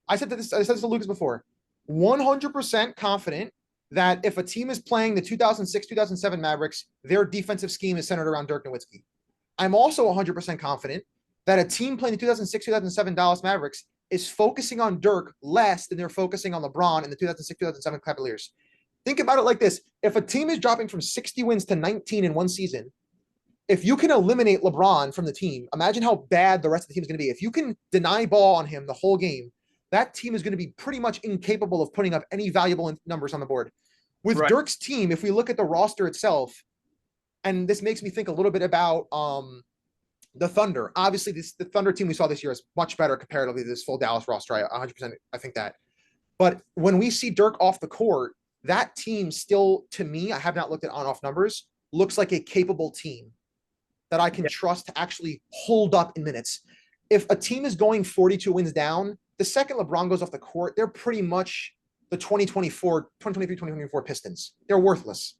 I said this to Lucas before. 100% confident that if a team is playing the 2006-2007 Mavericks, their defensive scheme is centered around Dirk Nowitzki. I'm also 100% confident that a team playing the 2006-2007 Dallas Mavericks is focusing on Dirk less than they're focusing on LeBron in the 2006-2007 Cavaliers. Think about it like this. If a team is dropping from 60 wins to 19 in one season, if you can eliminate LeBron from the team, imagine how bad the rest of the team is going to be. If you can deny ball on him the whole game, that team is going to be pretty much incapable of putting up any valuable numbers on the board. With Dirk's team, if we look at the roster itself, and this makes me think a little bit about the Thunder. Obviously, the Thunder team we saw this year is much better comparatively to this full Dallas roster. I 100% I think that. But when we see Dirk off the court, that team still, to me, I have not looked at on-off numbers, looks like a capable team that I can trust to actually hold up in minutes. If a team is going 42 wins down, the second LeBron goes off the court, they're pretty much the 2023-2024 Pistons. They're worthless.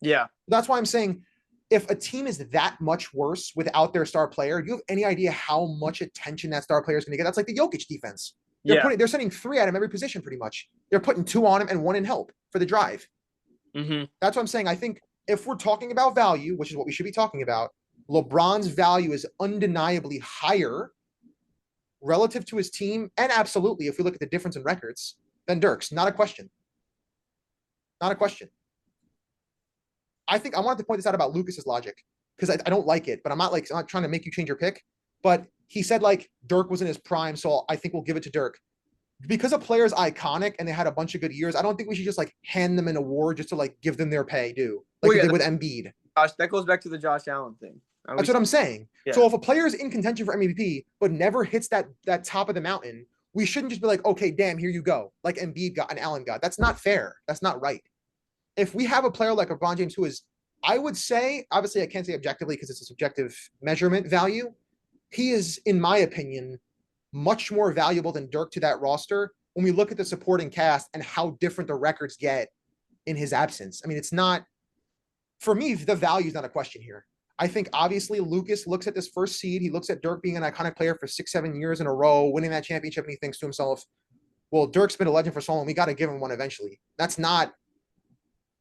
Yeah. That's why I'm saying if a team is that much worse without their star player, do you have any idea how much attention that star player is going to get? That's like the Jokic defense. They're sending 3 at him every position pretty much. They're putting 2 on him and 1 in help for the drive. Mm-hmm. That's what I'm saying. I think if we're talking about value, which is what we should be talking about, LeBron's value is undeniably higher relative to his team, and absolutely, if we look at the difference in records, than Dirk's. Not a question. Not a question. I think I wanted to point this out about Lucas's logic because I don't like it, but I'm not trying to make you change your pick. But he said like Dirk was in his prime, so I think we'll give it to Dirk. Because a player's iconic and they had a bunch of good years, I don't think we should just like hand them an award just to like give them their pay due, like they did with Embiid. Josh, that goes back to the Josh Allen thing. That's what I'm saying. Yeah. So if a player is in contention for MVP but never hits that top of the mountain, we shouldn't just be like, okay, damn, here you go, like Embiid got and Allen got. That's not fair. That's not right. If we have a player like LeBron James who is, I would say, obviously I can't say objectively because it's a subjective measurement value, he is, in my opinion, much more valuable than Dirk to that roster when we look at the supporting cast and how different the records get in his absence. I mean, it's not, for me, the value is not a question here. I think obviously Lucas looks at this first seed. He looks at Dirk being an iconic player for 6-7 years in a row, winning that championship, and he thinks to himself, well, Dirk's been a legend for so long. We got to give him one eventually. That's not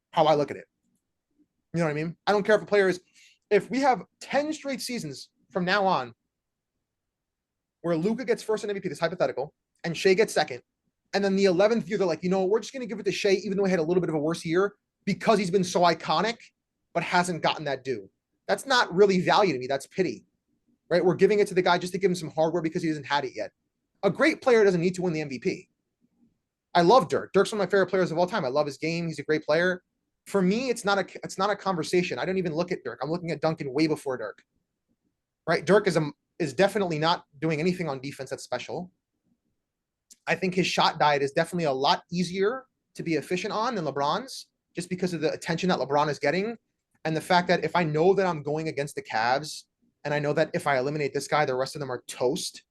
how I look at it. You know what I mean? I don't care if a player is, if we have 10 straight seasons from now on where Luka gets first in MVP, this hypothetical, and Shea gets second, and then the 11th year, they're like, you know, we're just going to give it to Shea, even though he had a little bit of a worse year, because he's been so iconic, but hasn't gotten that due. That's not really value to me. That's pity, right? We're giving it to the guy just to give him some hardware because he hasn't had it yet. A great player doesn't need to win the MVP. I love Dirk. Dirk's one of my favorite players of all time. I love his game. He's a great player. For me, it's not a conversation. I don't even look at Dirk. I'm looking at Duncan way before Dirk, right? Dirk is definitely not doing anything on defense that's special. I think his shot diet is definitely a lot easier to be efficient on than LeBron's, just because of the attention that LeBron is getting. And the fact that if I know that I'm going against the Cavs and I know that if I eliminate this guy, the rest of them are toast.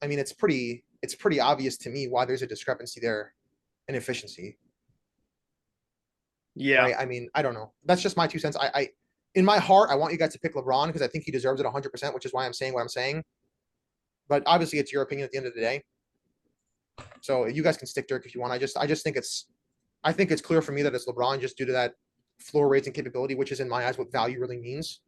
I mean, it's pretty obvious to me why there's a discrepancy there in efficiency. Yeah. Right? I mean, I don't know. That's just my 2 cents. I in my heart, I want you guys to pick LeBron because I think he deserves it 100%, which is why I'm saying what I'm saying. But obviously it's your opinion at the end of the day. So you guys can stick Dirk if you want. I just think it's clear for me that it's LeBron just due to that floor raising capability, which is in my eyes what value really means.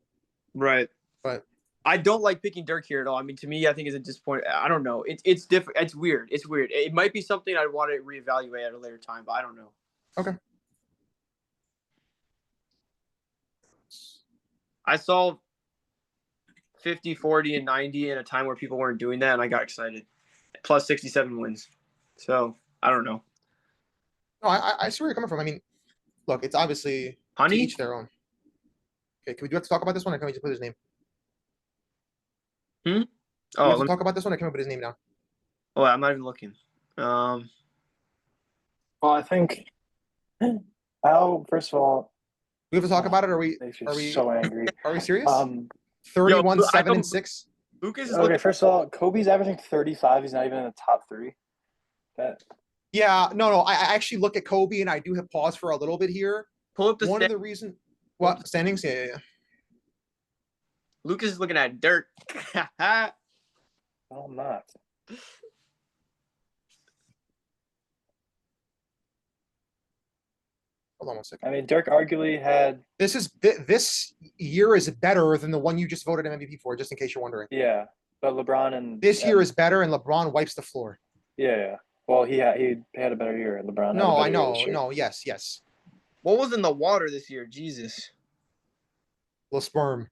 Right. But I don't like picking Dirk here at all. I mean, to me, I think it's a disappointment. I don't know. It's different. It's weird. It's weird. It might be something I'd want to reevaluate at a later time, but I don't know. Okay. I saw 50, 40, and 90 in a time where people weren't doing that, and I got excited. Plus 67 wins. So, I don't know. No, I see where you're coming from. I mean, look, it's obviously to each their own. Okay, can we have to talk about this one, or can we just put his name? Oh, we have to talk about this one, or can we put his name down? Oh, I'm not even looking. Well, I think first of all, we have to talk about it. Or makes me so angry. Are we serious? 31, 7, and 6. Lucas is okay. First of all, Kobe's averaging 35. He's not even in the top 3. Yeah, no. I actually look at Kobe, and I do have pause for a little bit here. Pull up the one of the reasons. What standings? Yeah. Lucas is looking at Dirk. No, I'm not. Hold on 1 second. I mean, Dirk arguably had. This year is better than the one you just voted MVP for, just in case you're wondering. Yeah, but LeBron and this year is better, and LeBron wipes the floor. Yeah. Well, he had a better year. LeBron. No, I know. No, yes. What was in the water this year? Jesus. Little sperm.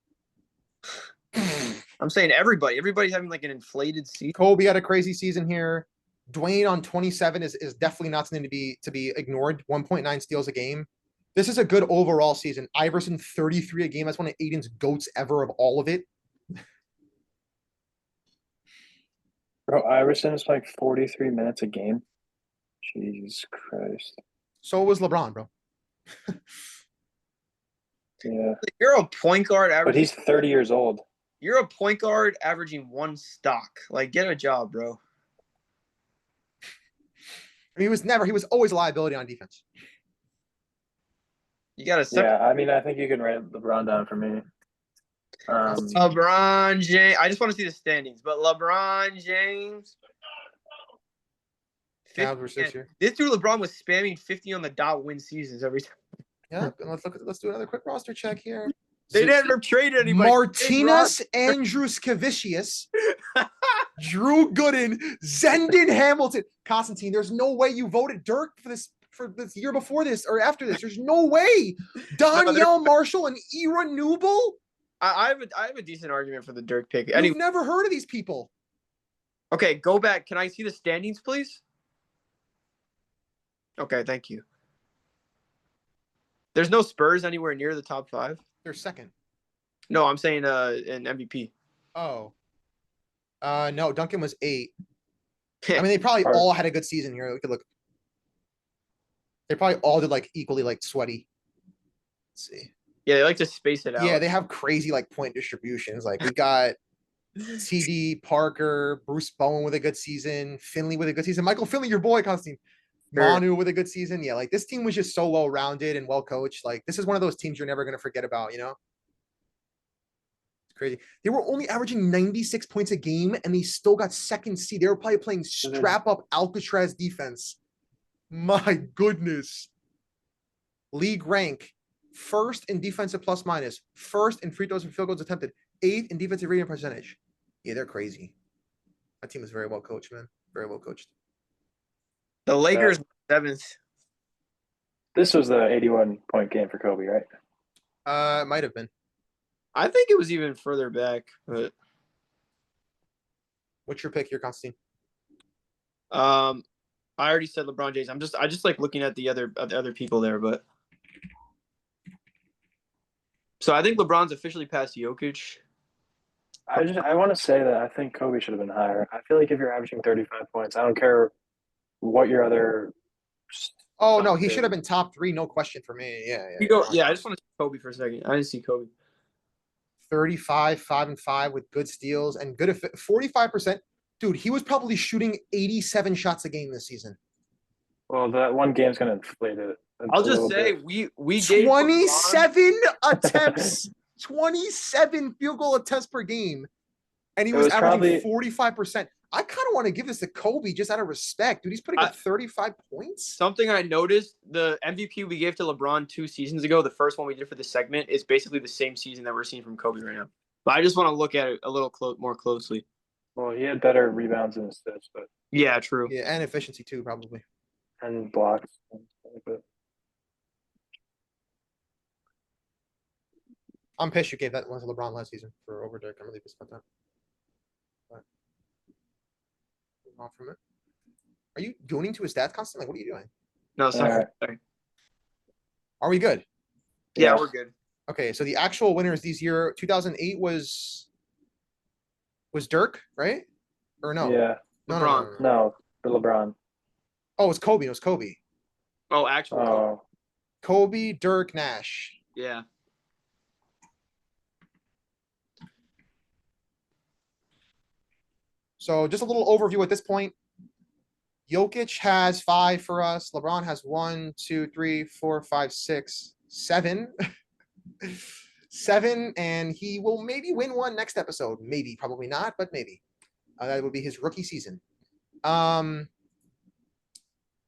I'm saying everybody. Everybody's having like an inflated season. Kobe had a crazy season here. Dwayne on 27 is definitely not something to be ignored. 1.9 steals a game. This is a good overall season. Iverson 33 a game. That's one of Aiden's GOATs ever of all of it. Bro, Iverson is like 43 minutes a game. Jesus Christ. So was LeBron, bro. Yeah. You're a point guard averaging. But he's 30 years old. You're a point guard averaging 1 stock. Like, get a job, bro. I mean, he was always a liability on defense. You got to Yeah, I mean, I think you can write LeBron down for me. LeBron James. I just want to see the standings, but LeBron James. This dude LeBron was spamming 50 on the dot win seasons every time. Yeah, let's do another quick roster check here. They never traded anybody. Martinez, Andrews, Kavicius, Drew Gooden, Zendon Hamilton, Constantine. There's no way you voted Dirk for this year before this or after this. There's no way. Donyell Marshall and Ira Newble. I have a decent argument for the Dirk pick. You've never heard of these people. Okay, go back. Can I see the standings, please? Okay, thank you. There's no Spurs anywhere near the top 5. They're second. No, I'm saying an MVP. Oh. No, Duncan was 8. I mean, they probably all had a good season here. We could look. They probably all did like equally like sweaty. Let's see. Yeah, they like to space it out. Yeah, they have crazy like point distributions. Like we got TD, Parker, Bruce Bowen with a good season, Finley with a good season, Michael Finley, your boy, Constantine. Manu with a good season. Yeah, like this team was just so well-rounded and well-coached. Like this is one of those teams you're never going to forget about, you know? It's crazy. They were only averaging 96 points a game, and they still got second seed. They were probably playing strap-up Alcatraz defense. My goodness. League rank. First in defensive plus minus. First in free throws and field goals attempted. 8th in defensive rating percentage. Yeah, they're crazy. That team is very well coached, man. Very well coached. The Lakers 7th. This was the 81-point game for Kobe, right? It might have been. I think it was even further back, but what's your pick here, Constantine? I already said LeBron James. I just like looking at the other people there, but so I think LeBron's officially past Jokic. I want to say that I think Kobe should have been higher. I feel like if you're averaging 35 points, I don't care what your other. Oh no, he should have been top 3, no question for me. Yeah. Yeah, I just want to see Kobe for a second. I didn't see Kobe. 35, 5-5 with good steals and good 45%. Dude, he was probably shooting 87 shots a game this season. Well, that one game's gonna inflate it. I'll just say we gave 27 attempts, 27 field goal attempts per game, and he was averaging 45%. I kind of want to give this to Kobe just out of respect, dude. He's putting up 35 points. Something I noticed: the MVP we gave to LeBron 2 seasons ago, the first one we did for the segment, is basically the same season that we're seeing from Kobe right now. But I just want to look at it a little more closely. Well, he had better rebounds and assists, but Yeah, true. Yeah, and efficiency too, probably. and blocks. But I'm pissed you gave that one to LeBron last season for over Dirk. I'm really pissed about that. But move on from it. Are you gooning to his stats constantly? Like, what are you doing? No, sorry. Alright. sorry. Are we good? Yeah, Yeah. we're good. Okay, so the actual winners this year, 2008 was Dirk, right? Or no? yeah, LeBron. no, for LeBron. Oh, it was Kobe. It was Kobe. Oh, actual. Oh, Kobe, Dirk, Nash. Yeah. So just a little overview at this point. Jokic has 5 for us. LeBron has 1, 2, 3, 4, 5, 6, 7. 7, and he will maybe win one next episode. Maybe, probably not, but maybe. That would be his rookie season.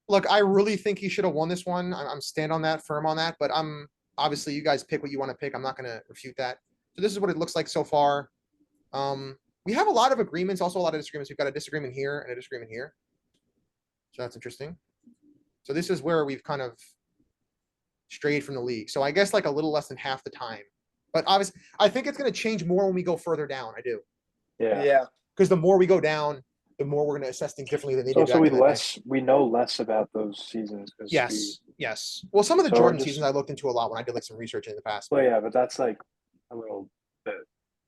Look, I really think he should have won this one. I'm stand on that, firm on that, but I'm obviously you guys pick what you want to pick. I'm not going to refute that. So this is what it looks like so far. We have a lot of agreements, also a lot of disagreements. We've got a disagreement here and a disagreement here. So that's interesting. So this is where we've kind of strayed from the league. So I guess like a little less than half the time. But obviously, I think it's going to change more when we go further down. I do. yeah. Yeah. Because the more we go down, the more we're going to assess things differently than they did. Also, back we in the day. we know less about those seasons. Yes. Yes. Well, some of the So we're Jordan just- seasons I looked into a lot when I did like some research in the past. Well, yeah, but that's like a little bit.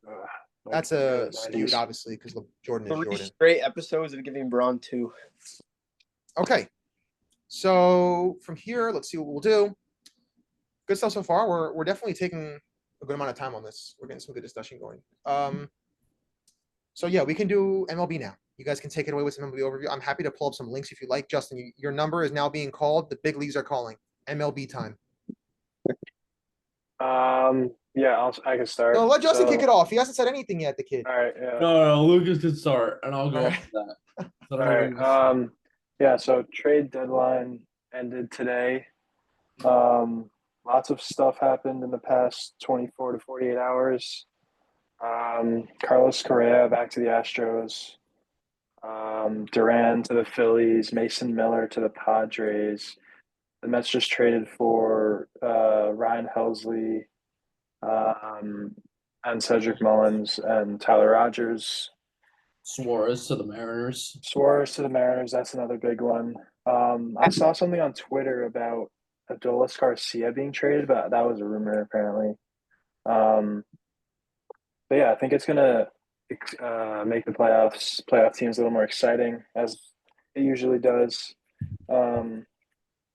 Like That's the a skewed, 90s. obviously, because Jordan is 3 Jordan. straight episodes of giving Braun 2. Okay. So from here, let's see what we'll do. Good stuff so far. We're definitely taking a good amount of time on this. We're getting some good discussion going. So yeah, we can do MLB now. You guys can take it away with some MLB overview. I'm happy to pull up some links if you like. Justin, your number is now being called. The big leagues are calling. MLB time. Yeah, I can start. No, let Justin So- kick it off. He hasn't said anything yet, the kid. All right, yeah. No, Lucas can start, and I'll go Alright. off that. So All right. Yeah, so trade deadline ended today. Lots of stuff happened in the past 24 to 48 hours. Carlos Correa back to the Astros. Duran to the Phillies. Mason Miller to the Padres. The Mets just traded for Ryan Helsley, and Cedric Mullins and Tyler Rogers. Suarez to the Mariners. Suarez to the Mariners, that's another big one. I saw something on Twitter about Adolis Garcia being traded, but that was a rumor apparently. But yeah, I think it's gonna make the playoff teams a little more exciting, as it usually does.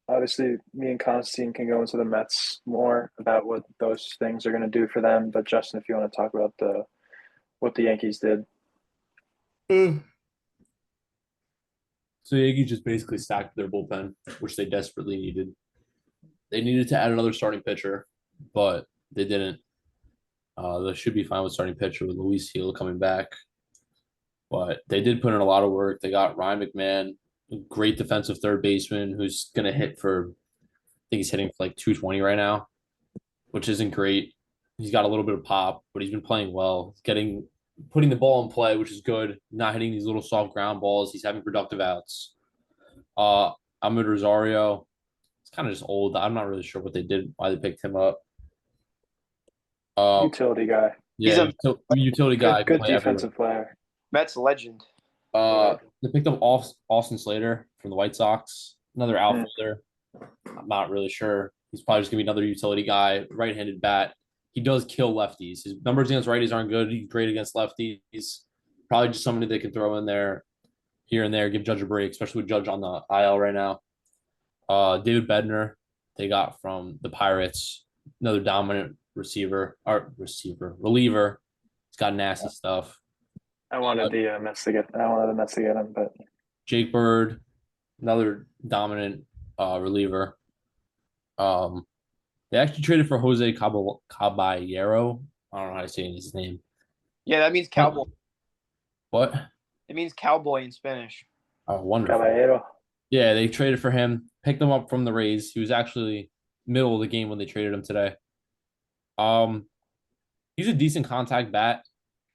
Obviously, me and Constantine can go into the Mets more about what those things are going to do for them. But Justin, if you want to talk about what the Yankees did. So the Yankees just basically stacked their bullpen, which they desperately needed. They needed to add another starting pitcher, but they didn't. They should be fine with starting pitcher with Luis Gil coming back. But they did put in a lot of work. They got Ryan McMahon, a great defensive third baseman who's going to hit for, I think he's hitting for like 220 right now, which isn't great. He's got a little bit of pop, but he's been playing well. Putting the ball in play, which is good. Not hitting these little soft ground balls. He's having productive outs. Ahmed Rosario, it's kind of just old. I'm not really sure what they did, why they picked him up. Utility guy. Yeah, utility guy. Good defensive player. Mets legend. They picked up Austin Slater from the White Sox, another outfielder. I'm not really sure. He's probably just gonna be another utility guy, right-handed bat. He does kill lefties. His numbers against righties aren't good. He's great against lefties. Probably just somebody they can throw in there here and there, give Judge a break, especially with Judge on the IL right now. David Bednar, they got from the Pirates, another dominant reliever. He's got nasty stuff. I wanted the Mets to get him, but Jake Bird, another dominant reliever. They actually traded for Jose Caballero. I don't know how to say his name. Yeah, that means cowboy. What? It means cowboy in Spanish. Oh, wonderful. Caballero. Yeah, they traded for him, picked him up from the Rays. He was actually middle of the game when they traded him today. He's a decent contact bat.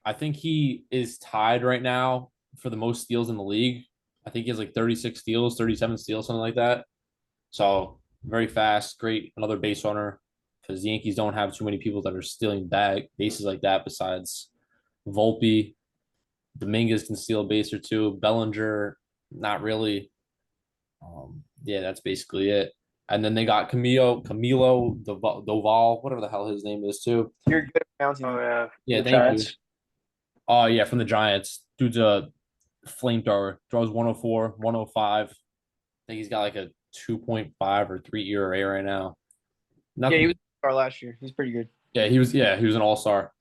I think he is tied right now for the most steals in the league. I think he has like 36 steals, 37 steals, something like that. So very fast, great, another base runner because the Yankees don't have too many people that are stealing bases like that besides Volpe. Dominguez can steal a base or two. Bellinger, not really. Yeah, that's basically it. And then they got Camilo Doval, whatever the hell his name is too. You're good at pronouncing. Oh yeah. Yeah, The thank you. Giants. Oh yeah, from the Giants. Dude's a flamethrower. Throws 104, 105. I think he's got like a 2.5 or 3 ERA right now. Yeah, he was our last year. He's pretty good. Yeah, he was an all-star.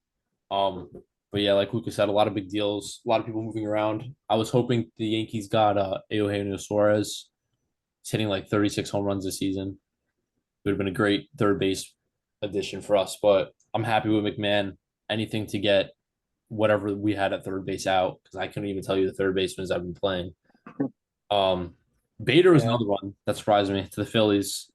But yeah, like Lucas said, a lot of big deals, a lot of people moving around. I was hoping the Yankees got Eugenio Suarez. He's hitting like 36 home runs this season. It would have been a great third base addition for us, but I'm happy with McMahon. Anything to get whatever we had at third base out, because I couldn't even tell you the third basemen I've been playing. Bader was another one that surprised me to the Phillies.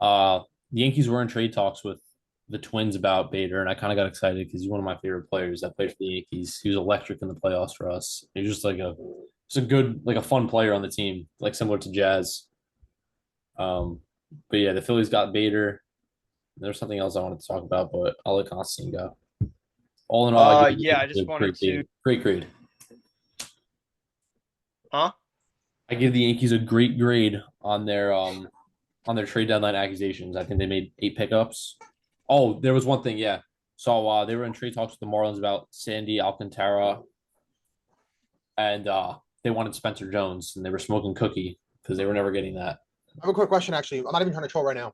The Yankees were in trade talks with the Twins about Bader, and I kind of got excited because he's one of my favorite players that played for the Yankees. He was electric in the playoffs for us. He was just like a good, like a fun player on the team, like similar to Jazz. But yeah, the Phillies got Bader. There's something else I wanted to talk about, but I'll let Constantine go. All in all, I just wanted to great grade. Huh? I give the Yankees a great grade on their trade deadline accusations. I think they made 8 pickups. Oh, there was one thing, yeah. So they were in trade talks with the Marlins about Sandy Alcantara, and they wanted Spencer Jones, and they were smoking cookie because they were never getting that. I have a quick question, actually. I'm not even trying to troll right now.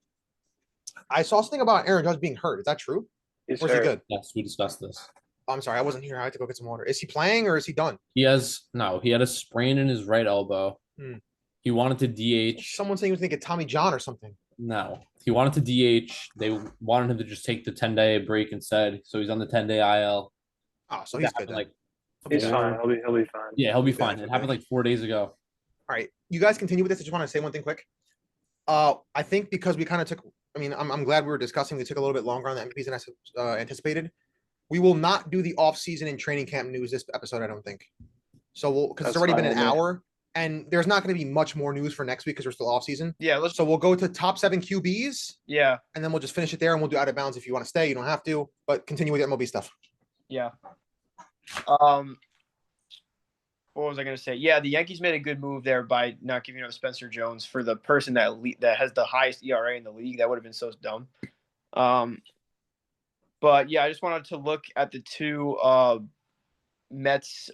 I saw something about Aaron Judge being hurt. Is that true? Or is he good? Yes, we discussed this. I'm sorry, I wasn't here. I had to go get some water. Is he playing or is he done? He had a sprain in his right elbow. He wanted to DH. Someone saying he was going to get Tommy John or something. No, he wanted to DH. They wanted him to just take the 10-day break instead. So he's on the 10-day IL. Oh, so he's good. Like he's fine. He'll be fine. Yeah, he'll be fine. It happened like 4 days ago. All right, you guys continue with this. I just want to say one thing quick. I think because we kind of took. I mean, I'm glad we were discussing. We took a little bit longer on the MVPs than I anticipated. We will not do the off-season and training camp news this episode. I don't think. So because it's already been an hour. And there's not going to be much more news for next week because we're still off season. Yeah. So we'll go to top 7 QBs. Yeah. And then we'll just finish it there and we'll do out of bounds if you want to stay. You don't have to, but continue with your MLB stuff. Yeah. What was I going to say? Yeah, the Yankees made a good move there by not giving up Spencer Jones for the person that has the highest ERA in the league. That would have been so dumb. But yeah, I just wanted to look at the two Mets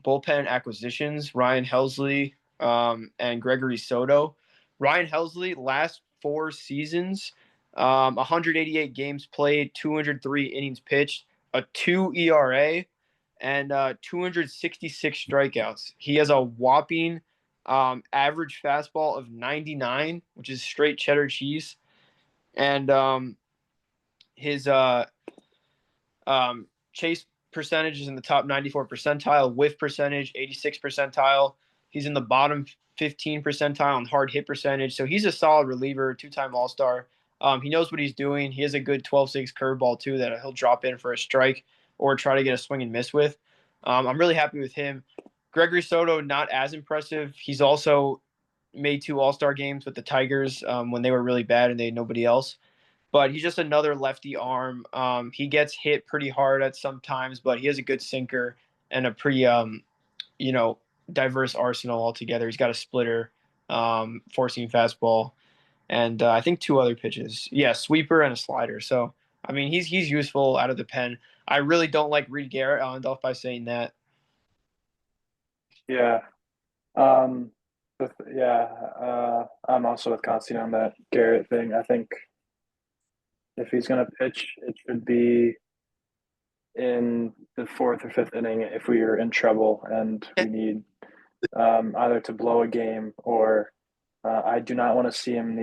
bullpen acquisitions, Ryan Helsley and Gregory Soto. Ryan Helsley, last 4 seasons, 188 games played, 203 innings pitched, a 2 ERA, and 266 strikeouts. He has a whopping average fastball of 99, which is straight cheddar cheese. And his chase percentage is in the top 94 percentile, whiff percentage 86 percentile. He's in the bottom 15 percentile on hard hit percentage. So he's a solid reliever, 2-time All-Star. He knows what he's doing. He has a good 12-6 curveball too that he'll drop in for a strike or try to get a swing and miss with. I'm really happy with him. Gregory Soto, not as impressive. He's also made 2 All-Star games with the Tigers when they were really bad and they had nobody else. But he's just another lefty arm. He gets hit pretty hard at some times, but he has a good sinker and a pretty, diverse arsenal altogether. He's got a splitter, four-seam fastball, and I think 2 other pitches. Yeah, sweeper and a slider. So, I mean, he's useful out of the pen. I really don't like Reed Garrett. I'll end off by saying that. Yeah. I'm also with Constantine on that Garrett thing. I think if he's going to pitch, it should be in the 4th or 5th inning if we are in trouble and we need either to blow a game or I do not want to see him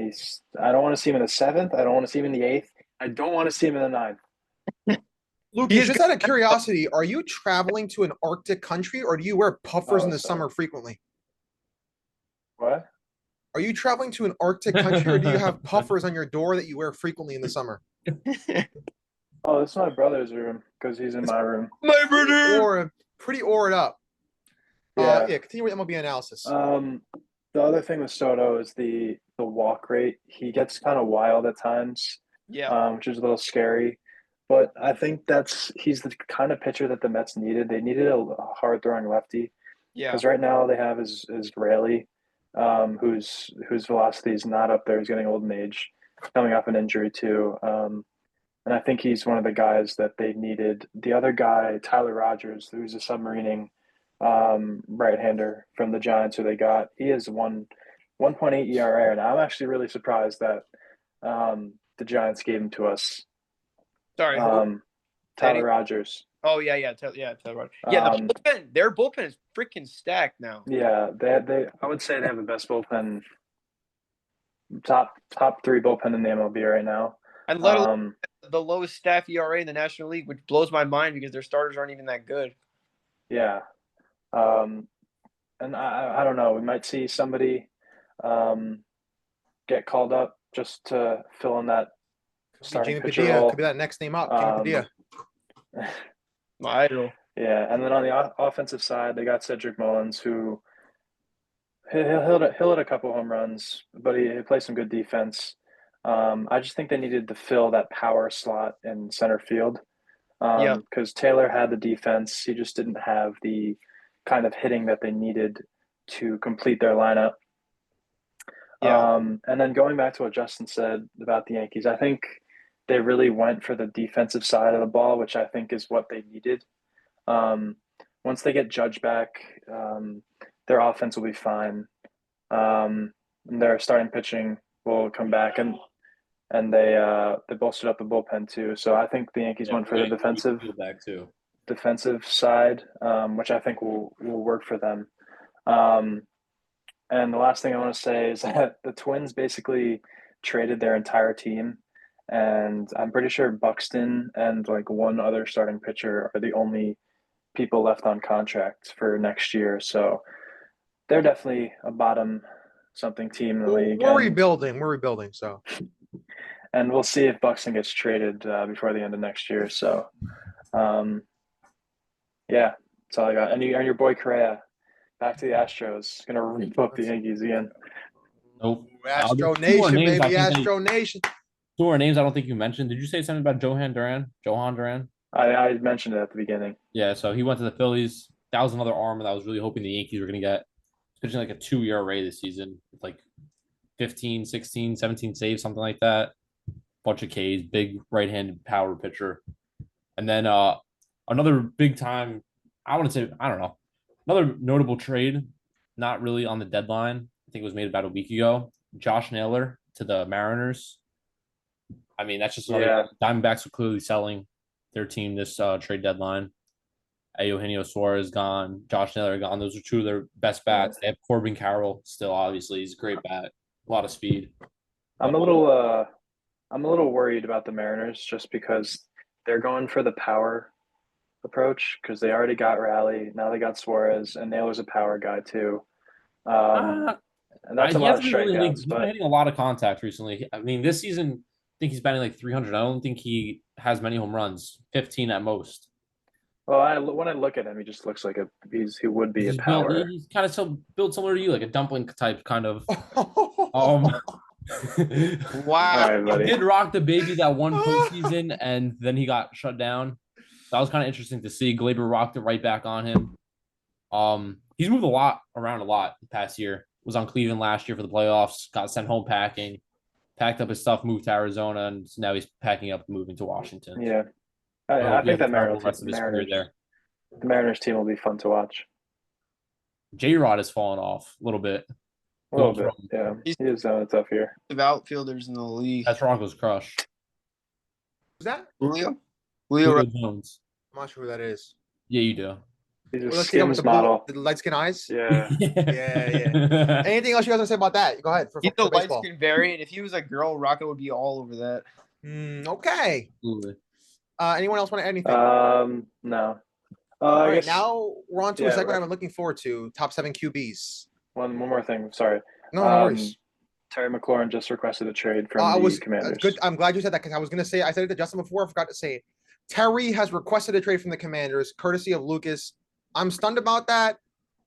I don't want to see him in the 7th. I don't want to see him in the 8th. I don't want to see him in the 9th. Luke, just out of curiosity, are you traveling to an Arctic country or do you wear puffers in the summer frequently? What? Are you traveling to an Arctic country or do you have puffers on your door that you wear frequently in the summer? Oh, this is my brother's room because he's in my room. My brother. Or pretty ored up. Yeah. Yeah. Continue with MLB analysis. The other thing with Soto is the walk rate. He gets kind of wild at times, Yeah. which is a little scary. But I think he's the kind of pitcher that the Mets needed. They needed a hard throwing lefty Yeah. because right now they have is Raley, whose velocity is not up there. He's getting old in age, coming off an injury too. And I think he's one of the guys that they needed. The other guy, Tyler Rogers, who's a submarining right-hander from the Giants who they got, he is 1.8 ERA, and I'm actually really surprised that the Giants gave him to us. Sorry. Tyler Rogers. Oh yeah. Tyler Rogers. Yeah, the bullpen. Their bullpen is freaking stacked now. Yeah, they I would say they have the best bullpen, top 3 bullpen in the MLB right now. And let alone the lowest staff ERA in the National League, which blows my mind because their starters aren't even that good. Yeah. And I don't know. We might see somebody get called up just to fill in that starting pitcher role. Could be that next name up. Jamie Padilla. My idol. Yeah, and then on the offensive side, they got Cedric Mullins, who he'll hit a couple home runs, but he plays some good defense. I just think they needed to fill that power slot in center field. Because Taylor had the defense, he just didn't have the kind of hitting that they needed to complete their lineup. Yeah. And then going back to what Justin said about the Yankees, I think they really went for the defensive side of the ball, which I think is what they needed. Once they get Judge back, their offense will be fine. And their starting pitching will come back, and they bolstered up the bullpen too. So I think the Yankees went for the defensive side, which I think will work for them. And the last thing I want to say is that the Twins basically traded their entire team, and I'm pretty sure Buxton and like one other starting pitcher are the only people left on contract for next year. So they're definitely a bottom something team in the league. We're rebuilding. So, and we'll see if Buxton gets traded before the end of next year. So, yeah, that's all I got. And your boy Correa, back to the Astros, gonna rip up the Yankees again. Nope. Astro Nation, baby, Astro Nation. 2 more names I don't think you mentioned. Did you say something about Johan Duran? I mentioned it at the beginning. Yeah, so he went to the Phillies. That was another arm that I was really hoping the Yankees were going to get. Pitching like a 2 ERA this season, with like 15, 16, 17 saves, something like that. Bunch of Ks, big right-handed power pitcher. And then another big time, another notable trade, not really on the deadline. I think it was made about a week ago. Josh Naylor to the Mariners. I mean, that's just another Diamondbacks are clearly selling their team this trade deadline. Eugenio Suarez gone, Josh Naylor gone. Those are 2 of their best bats. They have Corbin Carroll still, obviously. He's a great bat. A lot of speed. I'm a little worried about the Mariners just because they're going for the power approach because they already got Raleigh. Now they got Suarez, and Naylor's a power guy too. And that's a lot of strikeouts. He's been hitting a lot of contact recently. I mean, this season, I think he's batting like 300. I don't think he has many home runs, 15 at most. Well, when I look at him, he just looks like he would be a power. He's kind of built similar to you, like a dumpling type kind of. Wow. Right, he did rock the baby that one postseason, and then he got shut down. That was kind of interesting to see. Glaber rocked it right back on him. He's moved around a lot the past year. Was on Cleveland last year for the playoffs. Got sent home packing. Packed up his stuff, moved to Arizona, and now he's packing up, moving to Washington. Yeah. I think the Mariners team will be fun to watch. J-Rod has fallen off a little bit. Yeah. He is having a tough year. The outfielders in the league. That's Rocco's crush. Who's that? Julio Jones. I'm not sure who that is. Yeah, you do. He's a Let's see him with model. the light skin eyes. Yeah. Yeah. Anything else you guys want to say about that? Go ahead. He's the light skin variant. If he was a girl, Rocco would be all over that. Okay. Absolutely. Anyone else want to add anything? No. All right, now we're on to a segment I've been looking forward to. Top 7 QBs. One more thing. Sorry. No worries. Terry McLaurin just requested a trade from the Commanders. Good. I'm glad you said that because I was going to say, I said it to Justin before. I forgot to say it. Terry has requested a trade from the Commanders, courtesy of Lucas. I'm stunned about that.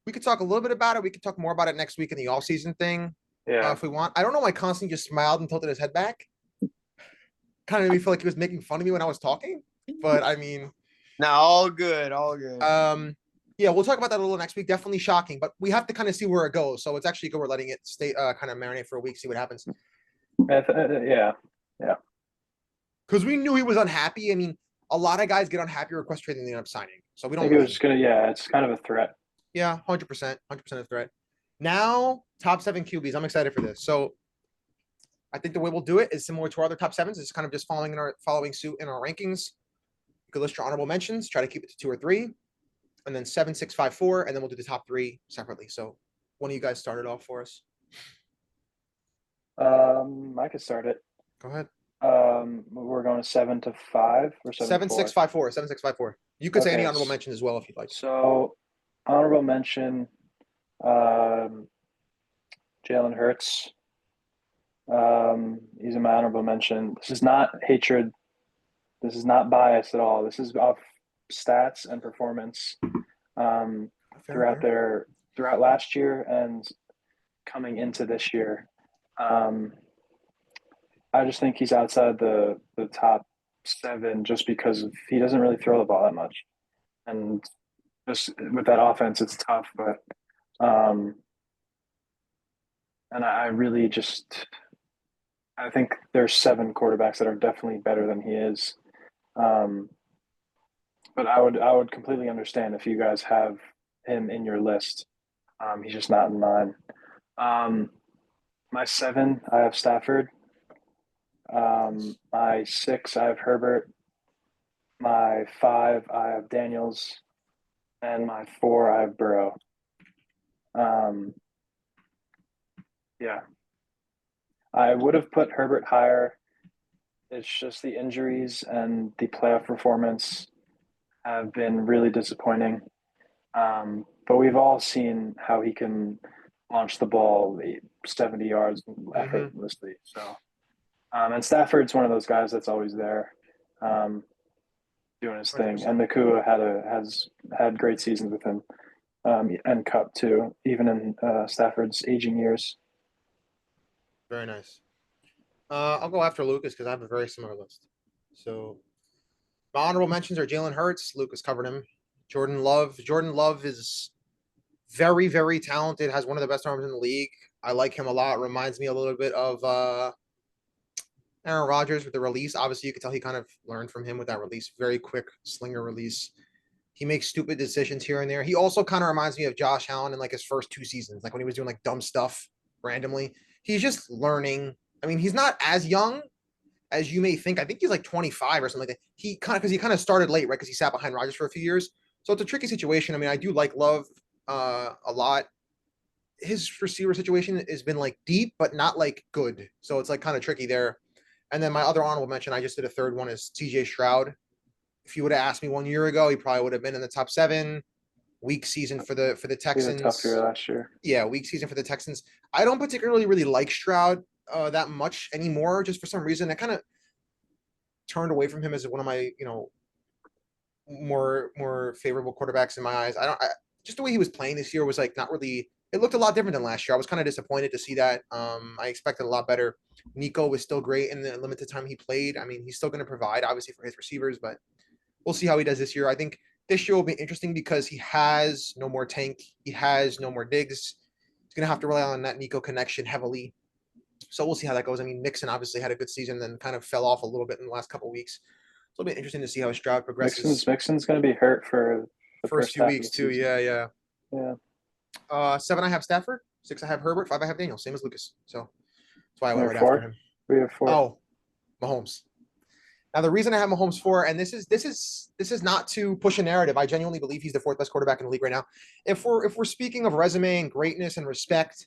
We could talk a little bit about it. We could talk more about it next week in the offseason thing. Yeah. If we want. I don't know why Constantine just smiled and tilted his head back. Kind of made me feel like he was making fun of me when I was talking. But I mean, No, all good, all good. yeah, we'll talk about that a little next week. Definitely shocking, but we have to kind of see where it goes. So it's actually good we're letting it stay kind of marinate for a week, see what happens. Yeah. Because we knew he was unhappy. I mean, a lot of guys get unhappy request trade and they end up signing. So we I don't think it was just it's kind of a threat. Yeah, 100%, 100% a threat. Now, top 7 QBs. I'm excited for this. So I think the way we'll do it is similar to our other top 7s. It's kind of just following suit in our rankings. You could list your honorable mentions, try to keep it to 2 or 3, and then 7, 6, 5, 4, and then we'll do the top 3 separately. So one of you guys started off for us. I could start it. Go ahead. We're going 7 to 5 or 7, 6, 5, 4. 7, 6, 5, 4. You could say any honorable mentions as well if you'd like. So honorable mention, Jalen Hurts. He's in my honorable mention. This is not hatred. This is not bias at all. This is off stats and performance throughout last year and coming into this year. I just think he's outside the top 7 just because he doesn't really throw the ball that much. And just with that offense, it's tough, but and I really I think there's 7 quarterbacks that are definitely better than he is. But I would completely understand if you guys have him in your list. He's just not in mine. My 7, I have Stafford. My 6, I have Herbert. My 5, I have Daniels. And my 4, I have Burrow. Yeah. I would have put Herbert higher. It's just the injuries and the playoff performance have been really disappointing. But we've all seen how he can launch the ball 70 yards effortlessly. So, and Stafford's one of those guys that's always there, doing his thing. And Nakua has had great seasons with him, and Cup too, even in Stafford's aging years. Very nice. I'll go after Lucas because I have a very similar list. So my honorable mentions are Jalen Hurts. Lucas covered him. Jordan Love. Jordan Love is very, very talented. Has one of the best arms in the league. I like him a lot. Reminds me a little bit of Aaron Rodgers with the release. Obviously, you could tell he kind of learned from him with that release. Very quick slinger release. He makes stupid decisions here and there. He also kind of reminds me of Josh Allen in like his first 2 seasons, like when he was doing like dumb stuff randomly. He's just learning. I mean, he's not as young as you may think. I think he's like 25 or something like that. He kind of started late, right? Because he sat behind Rodgers for a few years. So it's a tricky situation. I mean, I do like Love a lot. His receiver situation has been like deep, but not like good. So it's like kind of tricky there. And then my other honorable mention, I just did a third one, is TJ Stroud. If you would have asked me 1 year ago, he probably would have been in the top 7. Weak season for the Texans. He had a tough year last year. Yeah, weak season for the Texans. I don't particularly really like Stroud that much anymore. Just for some reason, I kind of turned away from him as one of my, more favorable quarterbacks in my eyes. Just the way he was playing this year was like not really. It looked a lot different than last year. I was kind of disappointed to see that. I expected a lot better. Nico was still great in the limited time he played. I mean, he's still going to provide obviously for his receivers, but we'll see how he does this year. I think this year will be interesting because he has no more Tank. He has no more Diggs. He's going to have to rely on that Nico connection heavily. So we'll see how that goes. I mean, Mixon obviously had a good season, then kind of fell off a little bit in the last couple of weeks. So it'll be interesting to see how Stroud progresses. Mixon's going to be hurt for the first few weeks too. Yeah. 7, I have Stafford. 6, I have Herbert. 5, I have Daniel. Same as Lucas. So that's why I went right after him. We have 4. Oh, Mahomes. Now the reason I have Mahomes 4, and this is not to push a narrative. I genuinely believe he's the 4th best quarterback in the league right now. If we're speaking of resume and greatness and respect,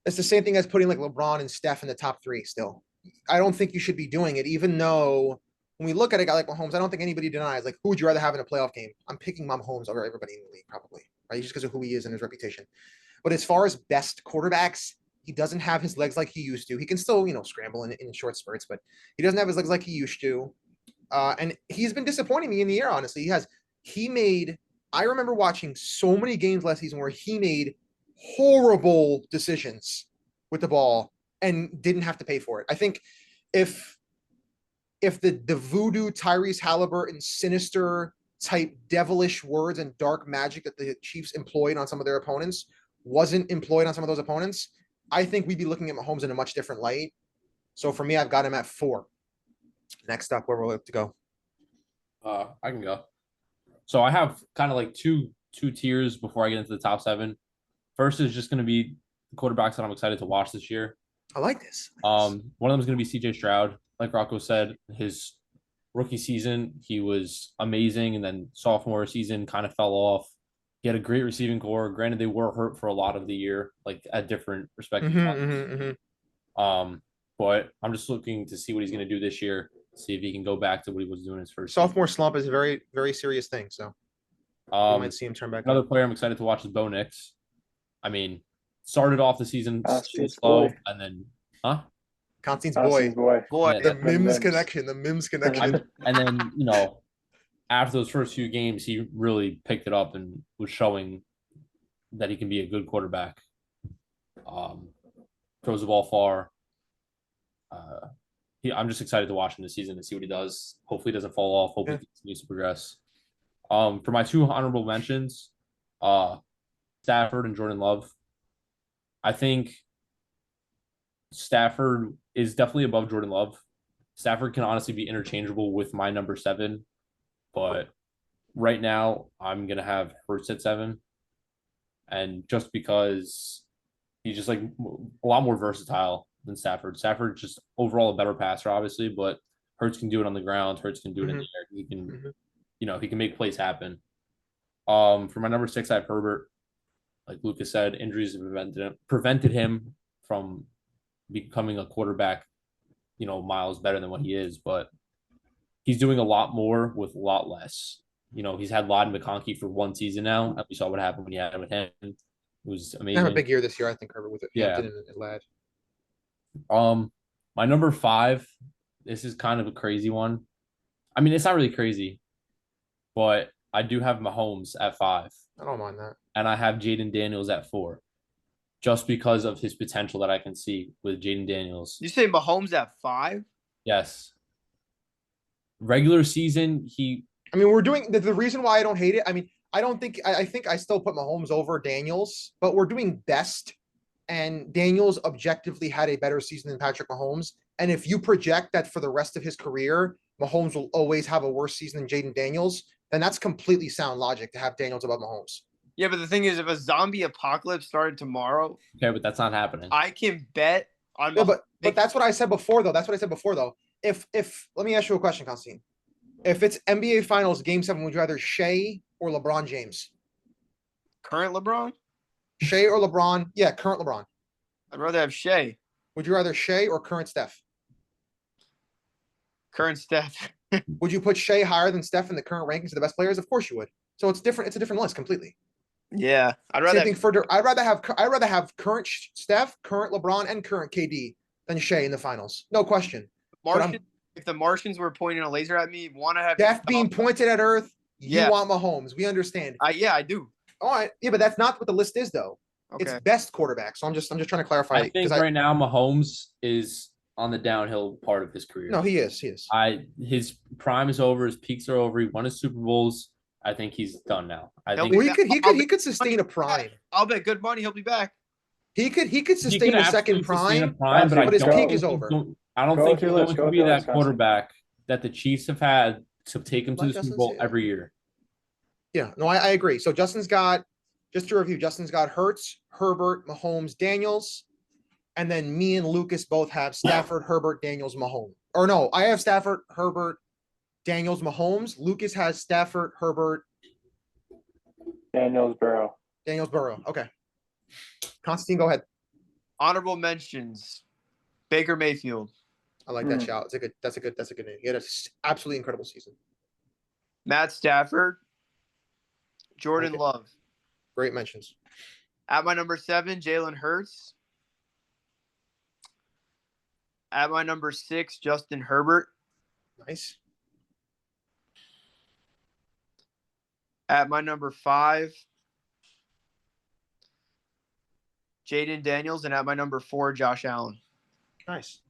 it's the same thing as putting like LeBron and Steph in the top 3 still. I don't think you should be doing it, even though when we look at a guy like Mahomes, I don't think anybody denies, like, who would you rather have in a playoff game? I'm picking Mahomes over everybody in the league, probably, right? Just because of who he is and his reputation. But as far as best quarterbacks, he doesn't have his legs like he used to. He can still, scramble in short spurts, but he doesn't have his legs like he used to. And he's been disappointing me in the year, honestly. I remember watching so many games last season where he made horrible decisions with the ball and didn't have to pay for it. I think if the voodoo Tyrese Halliburton sinister type devilish words and dark magic that the Chiefs employed on some of their opponents wasn't employed on some of those opponents, I think we'd be looking at Mahomes in a much different light. So for me, I've got him at 4. Next up, where we'll have to go. I can go. So I have kind of like two tiers before I get into the top 7. First is just going to be the quarterbacks that I'm excited to watch this year. I like this. One of them is going to be CJ Stroud. Like Rocco said, his rookie season, he was amazing. And then sophomore season kind of fell off. He had a great receiving core. Granted, they were hurt for a lot of the year, like at different respective times. But I'm just looking to see what he's going to do this year. See if he can go back to what he was doing his first sophomore season. Slump is a very, very serious thing. So we might see him turn back. Another player I'm excited to watch is Bo Nix. I mean, started off the season slow, and then Constantine's boy. Boy. Yeah, the Mims connection. And then, after those first few games, he really picked it up and was showing that he can be a good quarterback. Throws the ball far. I'm just excited to watch him this season and see what he does. Hopefully he doesn't fall off. Hopefully he continues to progress. For my 2 honorable mentions, Stafford and Jordan Love. I think Stafford is definitely above Jordan Love. Stafford can honestly be interchangeable with my number 7, but right now I'm going to have Hurts at 7. And just because he's just like a lot more versatile than Stafford. Stafford just overall a better passer, obviously, but Hurts can do it on the ground. Hurts can do it in the air. He can, he can make plays happen. For my number 6, I have Herbert. Like Lucas said, injuries have prevented him from becoming a quarterback, miles better than what he is, but he's doing a lot more with a lot less. He's had Ladd McConkey for 1 season now, and we saw what happened when he had it with him. It was amazing. Have a big year this year, I think, Herbert, with it. Yeah. And Ladd. My number 5, this is kind of a crazy one. I mean, it's not really crazy, but I do have Mahomes at 5. I don't mind that. And I have Jaden Daniels at 4, just because of his potential that I can see with Jaden Daniels. You say Mahomes at 5? Yes. Regular season, we're doing the reason why I don't hate it. I mean, I think I still put Mahomes over Daniels, but we're doing best. And Daniels objectively had a better season than Patrick Mahomes. And if you project that for the rest of his career, Mahomes will always have a worse season than Jaden Daniels, then that's completely sound logic to have Daniels above Mahomes. Yeah, but the thing is, if a zombie apocalypse started tomorrow, okay, but that's not happening. I can bet on. No, but that's what I said before, though. If let me ask you a question, Constantine. If it's NBA Finals Game 7, would you rather Shea or LeBron James? Current LeBron? Shea or LeBron? Yeah, current LeBron. I'd rather have Shea. Would you rather Shea or current Steph? Current Steph. Would you put Shea higher than Steph in the current rankings of the best players? Of course you would. So it's different. It's a different list completely. Yeah, I'd rather have current Steph, current LeBron, and current KD than Shea in the finals. No question. If the Martians were pointing a laser at me, want to have Steph being pointed at Earth. You want Mahomes. We understand. I do. All right. Yeah, but that's not what the list is, though. Okay. It's best quarterback. So I'm just trying to clarify. I think right now Mahomes is on the downhill part of his career. No, he is. His prime is over. His peaks are over. He won his Super Bowls. I think he's done now. He could sustain a prime. I'll bet good money he'll be back. He could sustain a second prime, but his peak is over. I don't think he's going to be that quarterback that the Chiefs have had to take him to the Super Bowl every year. Yeah, no, I agree. So Justin's got, just to review, Justin's got Hurts, Herbert, Mahomes, Daniels, and then me and Lucas both have Stafford, Herbert, Daniels, Mahomes. Or no, I have Stafford, Herbert, Daniels, Mahomes. Lucas has Stafford, Herbert, Daniels, Burrow. Okay. Constantine, go ahead. Honorable mentions: Baker Mayfield. I like that shout. That's a good name. He had an absolutely incredible season. Matt Stafford, Jordan Love. Great mentions. At my number 7, Jalen Hurts. At my number 6, Justin Herbert. Nice. At my number 5, Jaden Daniels, and at my number 4, Josh Allen. Nice.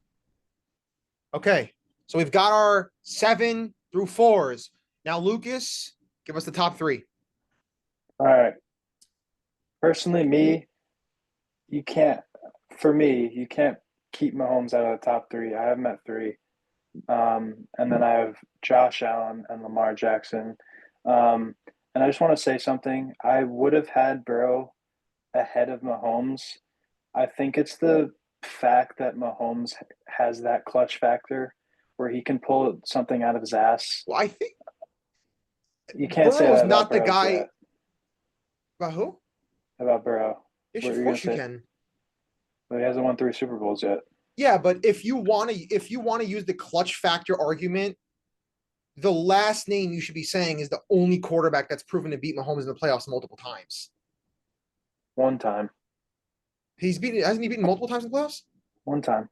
Okay. So we've got our 7 through 4s. Now, Lucas, give us the top 3. All right. Personally, you can't keep Mahomes out of the top 3. I have him at 3. And then I have Josh Allen and Lamar Jackson. And I just want to say something. I would have had Burrow ahead of Mahomes. I think it's the fact that Mahomes has that clutch factor where he can pull something out of his ass. Well, I think you can't say Burrow's that not the Burrow guy. yet. About who? About Burrow. Yes, What of were you course you gonna say? can. But he hasn't won 3 Super Bowls yet. Yeah, but if you want to use the clutch factor argument, the last name you should be saying is the only quarterback that's proven to beat Mahomes in the playoffs multiple times. One time. Hasn't he beaten multiple times in the playoffs? One time.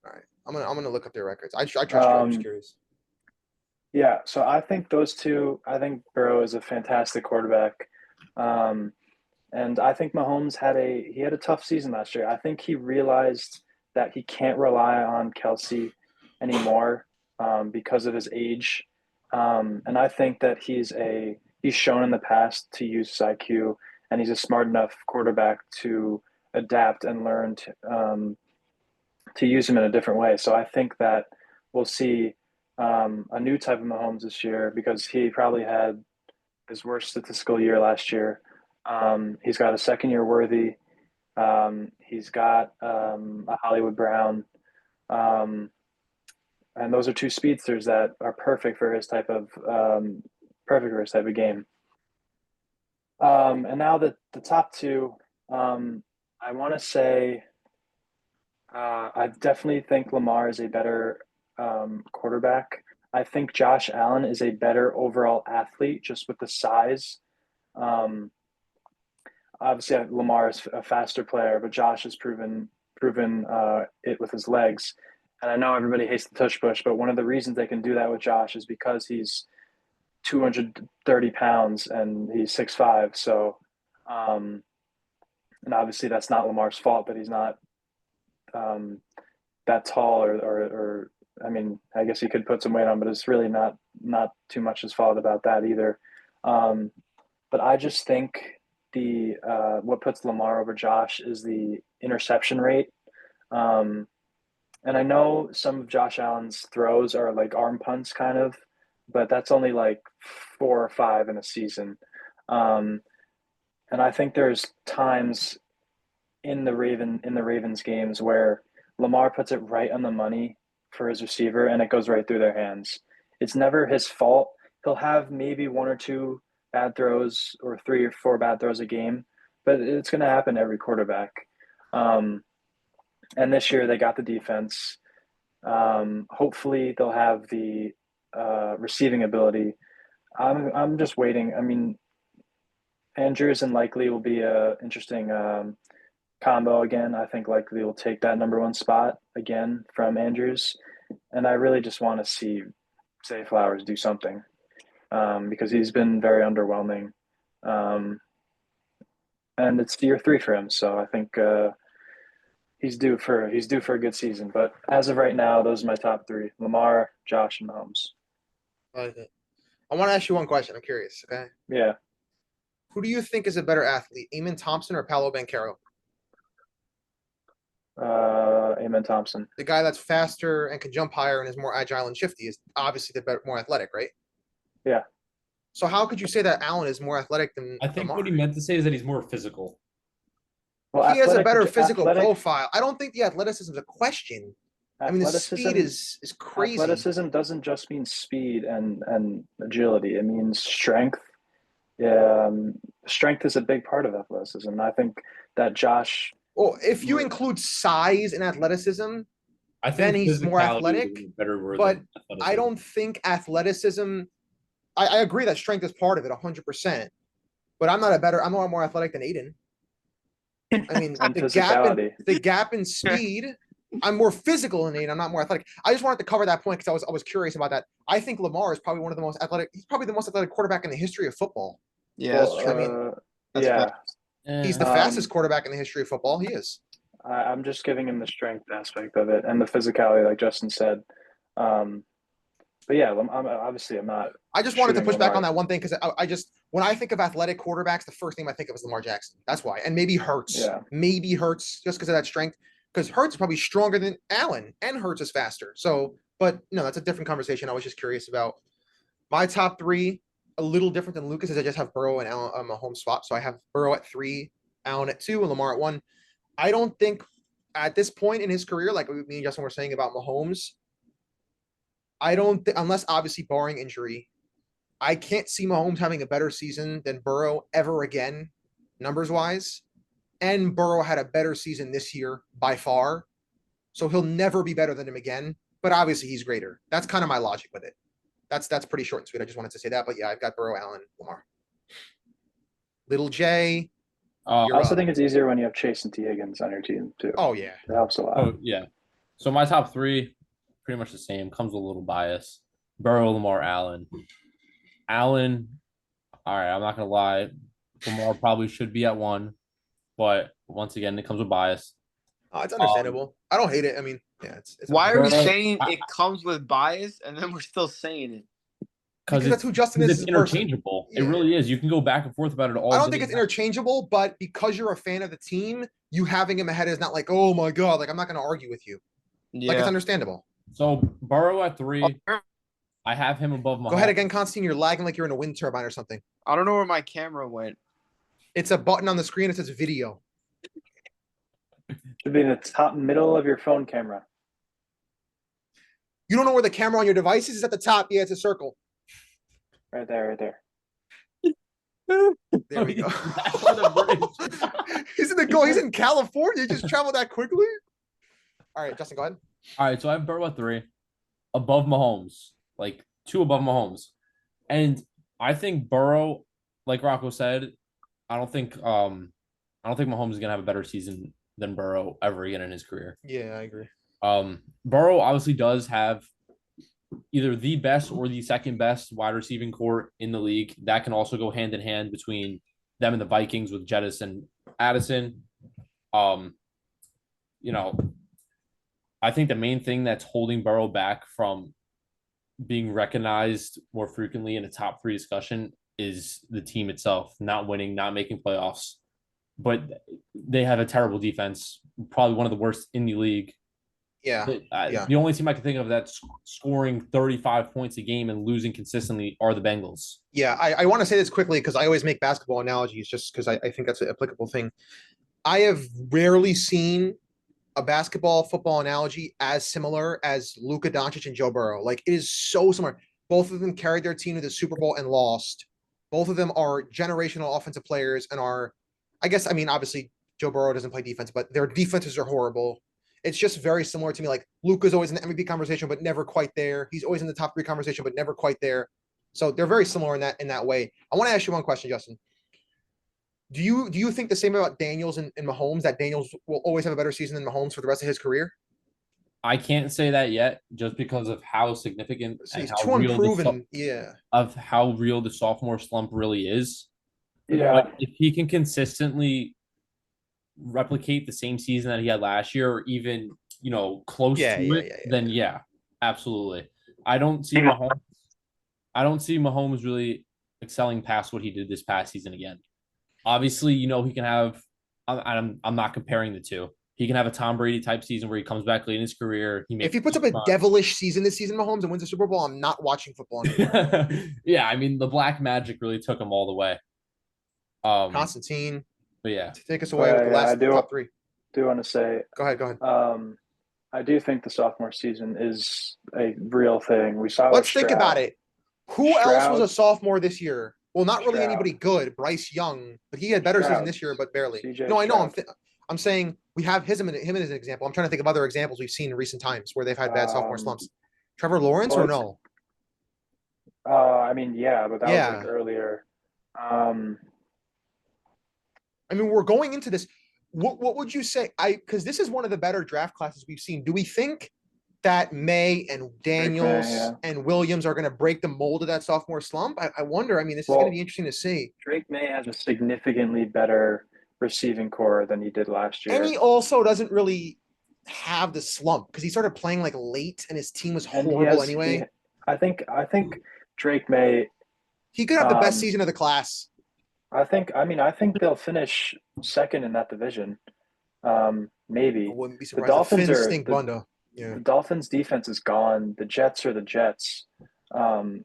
All right, I'm gonna look up their records. I trust you. I'm just curious. Yeah, so I think those two. I think Burrow is a fantastic quarterback, and I think Mahomes had a tough season last year. I think he realized that he can't rely on Kelsey anymore because of his age, and I think that he's shown in the past to use his IQ, and he's a smart enough quarterback to adapt and learn to use him in a different way. So I think that we'll see a new type of Mahomes this year because he probably had his worst statistical year last year. He's got a second year worthy. He's got a Hollywood Brown. And those are 2 speedsters that are perfect for his type of game. And now the top 2, I want to say I definitely think Lamar is a better quarterback. I think Josh Allen is a better overall athlete just with the size. Obviously, Lamar is a faster player, but Josh has proven it with his legs. And I know everybody hates the tush push, but one of the reasons they can do that with Josh is because he's 230 pounds and he's 6'5". So, and obviously that's not Lamar's fault, but he's not that tall or I mean, I guess he could put some weight on, but it's really not too much his fault about that either. But I just think what puts Lamar over Josh is the interception rate. And I know some of Josh Allen's throws are like arm punts kind of, but that's only like 4 or 5 in a season. And I think there's times in the Ravens games where Lamar puts it right on the money for his receiver and it goes right through their hands. It's never his fault. He'll have maybe 1 or 2 bad throws or 3 or 4 bad throws a game, but it's going to happen to every quarterback. And this year they got the defense. Hopefully they'll have the receiving ability. I'm just waiting. I mean, Andrews and Likely will be a interesting combo again. I think Likely will take that number 1 spot again from Andrews. And I really just want to see Zay Flowers do something because he's been very underwhelming. And it's year 3 for him. So I think he's due for a good season. But as of right now, those are my top 3: Lamar, Josh, and Mahomes. I want to ask you one question. I'm curious. Okay. Yeah. Who do you think is a better athlete, Eamon Thompson or Paolo Banchero? Eamon Thompson. The guy that's faster and can jump higher and is more agile and shifty is obviously the better, more athletic, right? Yeah. So how could you say that Allen is more athletic than I think Lamar? what he meant to say is that he's more physical. Well, he has a better physical profile. I don't think the athleticism is a question. I mean, the speed is crazy. Athleticism doesn't just mean speed and agility. It means strength. Strength is a big part of athleticism. I think that Josh. Well, if you include size and athleticism, I think then he's more athletic. Better word but than I don't think athleticism. I agree that strength is part of it, 100%. But I'm not more athletic than Aiden. I mean, the gap in speed I'm more physical than Nate. I'm not more athletic. I just wanted to cover that point because I was curious about that. I think Lamar is probably one of the most athletic. He's probably the most athletic quarterback in the history of football. Yeah, that's true. I mean, That's yeah, facts. he's the fastest quarterback in the history of football. He is. I'm just giving him the strength aspect of it and the physicality, like Justin said. But yeah, I'm not. I just wanted to shooting push back Lamar. on that one thing because I just when I think of athletic quarterbacks, the first name I think of is Lamar Jackson. That's why, and maybe Hurts. Yeah. Maybe Hurts just because of that strength. Because Hurts is probably stronger than Allen, and Hurts is faster. So, but no, that's a different conversation. I was just curious about my top three. A little different than Lucas is I just have Burrow and Allen on my home swap. So I have Burrow at 3, Allen at 2, and Lamar at 1. I don't think at this point in his career, like me and Justin were saying about Mahomes, I don't think, unless obviously barring injury, I can't see Mahomes having a better season than Burrow ever again, numbers wise. And Burrow had a better season this year by far. So he'll never be better than him again. But obviously he's greater. That's kind of my logic with it. That's pretty short and sweet. I just wanted to say that. But yeah, I've got Burrow, Allen, Lamar. Little J. I also think it's easier when you have Chase and T. Higgins on your team too. Oh yeah. It helps a lot. Oh yeah. So my top three, pretty much the same. Comes with a little bias. Burrow, Lamar, Allen. Allen, all right, I'm not gonna lie. Lamar probably should be at 1, but once again, it comes with bias. Oh, it's understandable. I don't hate it. I mean, yeah, it's Why are we Burrow- saying it comes with bias and then we're still saying it? because that's who Justin is. It's as a person. interchangeable. Yeah. It really is. You can go back and forth about it all. I don't day. think it's interchangeable, but because you're a fan of the team, you having him ahead is not like, oh my god, like I'm not going to argue with you. Yeah. Like it's understandable. So Burrow at 3. I have him above Mahomes. Go ahead again, Constantine. You're lagging like you're in a wind turbine or something. I don't know where my camera went. It's a button on the screen that says video. Should be in the top middle of your phone camera. You don't know where the camera on your device is? It's at the top. Yeah, it's a circle. Right there, right there. There we go. the He's in the goal. He's in California. He just traveled that quickly. All right, Justin, go ahead. All right, so I have Burrow at 3, above Mahomes, like 2 above Mahomes, and I think Burrow, like Rocco said, I don't think Mahomes is gonna have a better season than Burrow ever again in his career. Yeah, I agree. Burrow obviously does have either the best or the second best wide receiving core in the league. That can also go hand in hand between them and the Vikings with Jettis and Addison. I think the main thing that's holding Burrow back from being recognized more frequently in a top 3 discussion is the team itself, not winning, not making playoffs. But they have a terrible defense, probably one of the worst in the league. Yeah. The only team I can think of that's scoring 35 points a game and losing consistently are the Bengals. Yeah, I want to say this quickly because I always make basketball analogies just because I think that's an applicable thing. I have rarely seen a football analogy as similar as Luka Doncic and Joe Burrow. Like it is so similar. Both of them carried their team to the Super Bowl and lost. Both of them are generational offensive players and are, I guess, I mean, obviously Joe Burrow doesn't play defense, but their defenses are horrible. It's just very similar to me. Like Luka's always in the MVP conversation, but never quite there. He's always in the top 3 conversation, but never quite there. So they're very similar in that way. I want to ask you one question, Justin. Do you think the same about Daniels and Mahomes, that Daniels will always have a better season than Mahomes for the rest of his career? I can't say that yet, just because of how significant He's too unproven. Of how real the sophomore slump really is. Yeah. But if he can consistently replicate the same season that he had last year, or even close to it, then yeah, absolutely. I don't see Mahomes really excelling past what he did this past season again. Obviously, he can have. I'm not comparing the two. He can have a Tom Brady type season where he comes back late in his career. If he puts up a devilish season this season, Mahomes, and wins the Super Bowl, I'm not watching football anymore. Yeah, I mean the black magic really took him all the way. Constantine. But yeah, Take us away with the last top 3. Do want to say? Go ahead. I do think the sophomore season is a real thing. We saw. Let's think about it. Who else was a sophomore this year? Well, not really anybody good. Bryce Young, but he had better season this year, but barely. No, I know. I'm saying we have him as an example. I'm trying to think of other examples we've seen in recent times where they've had bad sophomore slumps. Trevor Lawrence or no? I mean, yeah, but that was like earlier. I mean, we're going into this. What would you say? Because this is one of the better draft classes we've seen. Do we think that May and Daniels yeah. and Williams are going to break the mold of that sophomore slump? I wonder. I mean, this is Well, going to be interesting to see. Drake May has a significantly better receiving core than he did last year. And he also doesn't really have the slump because he started playing like late and his team was And horrible anyway. I think Drake May. He could have the best season of the class. I think they'll finish second in that division. Maybe. I wouldn't be The surprised. Dolphins Finns are stink bunda. Yeah. the Dolphins defense is gone. The Jets are the Jets. And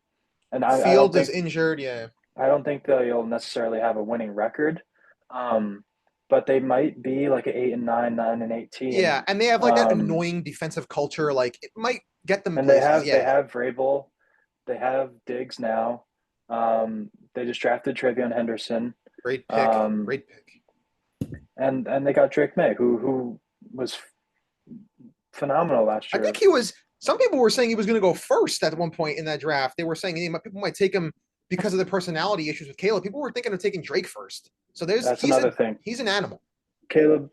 I Fields don't is think injured. Yeah. I don't think they'll necessarily have a winning record. But they might be like an 8-9, 9-8 team. Yeah, and they have like that annoying defensive culture. Like it might get them. And places. they have Vrabel, they have Diggs now. They just drafted Travion Henderson. Great pick. Great pick. And they got Drake May, who was phenomenal last year. I think he was. Some people were saying he was going to go first at one point in that draft. They were saying people might take him because of the personality issues with Caleb. People were thinking of taking Drake first. So that's another thing. He's an animal. Caleb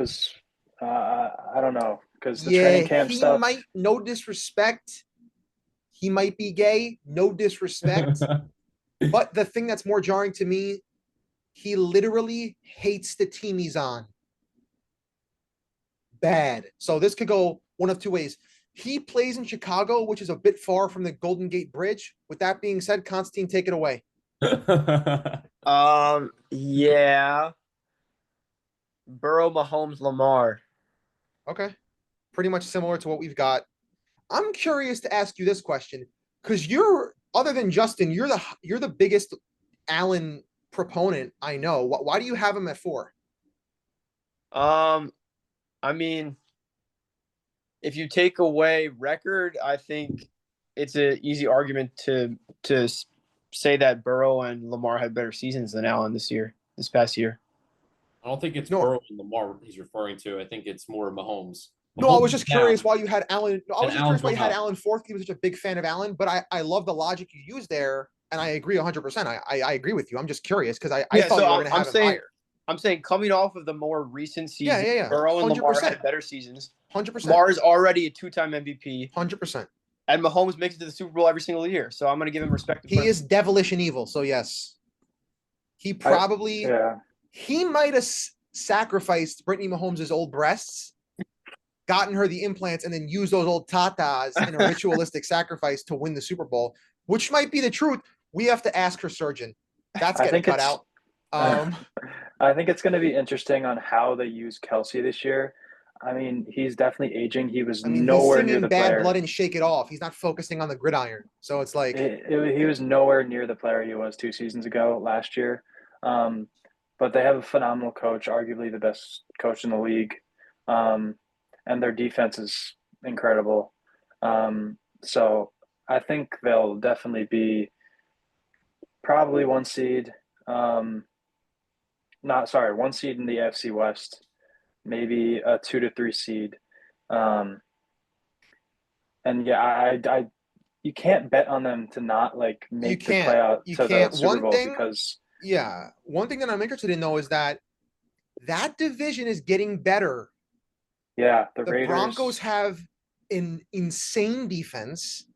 is I don't know because the training camp stuff. He might. No disrespect. He might be gay. No disrespect. But the thing that's more jarring to me, he literally hates the team he's on. Bad. So this could go one of two ways. He plays in Chicago, which is a bit far from the Golden Gate Bridge. With that being said, Constantine, take it away. Yeah. Burrow, Mahomes, Lamar. Okay. Pretty much similar to what we've got. I'm curious to ask you this question because other than Justin, you're the biggest Allen proponent I know. Why do you have him at 4? I mean, if you take away record, I think it's an easy argument to say that Burrow and Lamar had better seasons than Allen this past year. I don't think it's Burrow and Lamar he's referring to. I think it's more Mahomes. No, I was just curious why you had Allen. I was just curious why you had Allen 4th. He was such a big fan of Allen, but I love the logic you used there, and I agree 100%. I agree with you. I'm just curious because I thought you were going to have him higher. I'm saying coming off of the more recent season, Burrow and 100%. Lamar had better seasons. 100%. Lamar is already a 2-time MVP. 100%. And Mahomes makes it to the Super Bowl every single year, so I'm going to give him respect. He is devilish and evil, so yes. He probably he might have sacrificed Brittany Mahomes' old breasts, gotten her the implants, and then used those old tatas in a ritualistic sacrifice to win the Super Bowl, which might be the truth. We have to ask her surgeon. That's getting cut out. I think it's going to be interesting on how they use Kelsey this year. I mean, he's definitely aging. He was nowhere near the Bad player. Blood and Shake It Off. He's not focusing on the gridiron. So it's like he was nowhere near the player he was 2 seasons ago last year. But they have a phenomenal coach, arguably the best coach in the league. And their defense is incredible. So I think they'll definitely be probably 1 seed. 1 seed in the AFC West, maybe a 2 to 3 seed. And you can't bet on them to not make the playout to the Super Bowl because one thing that I'm interested in though is that division is getting better. Yeah, the Broncos have an insane defense.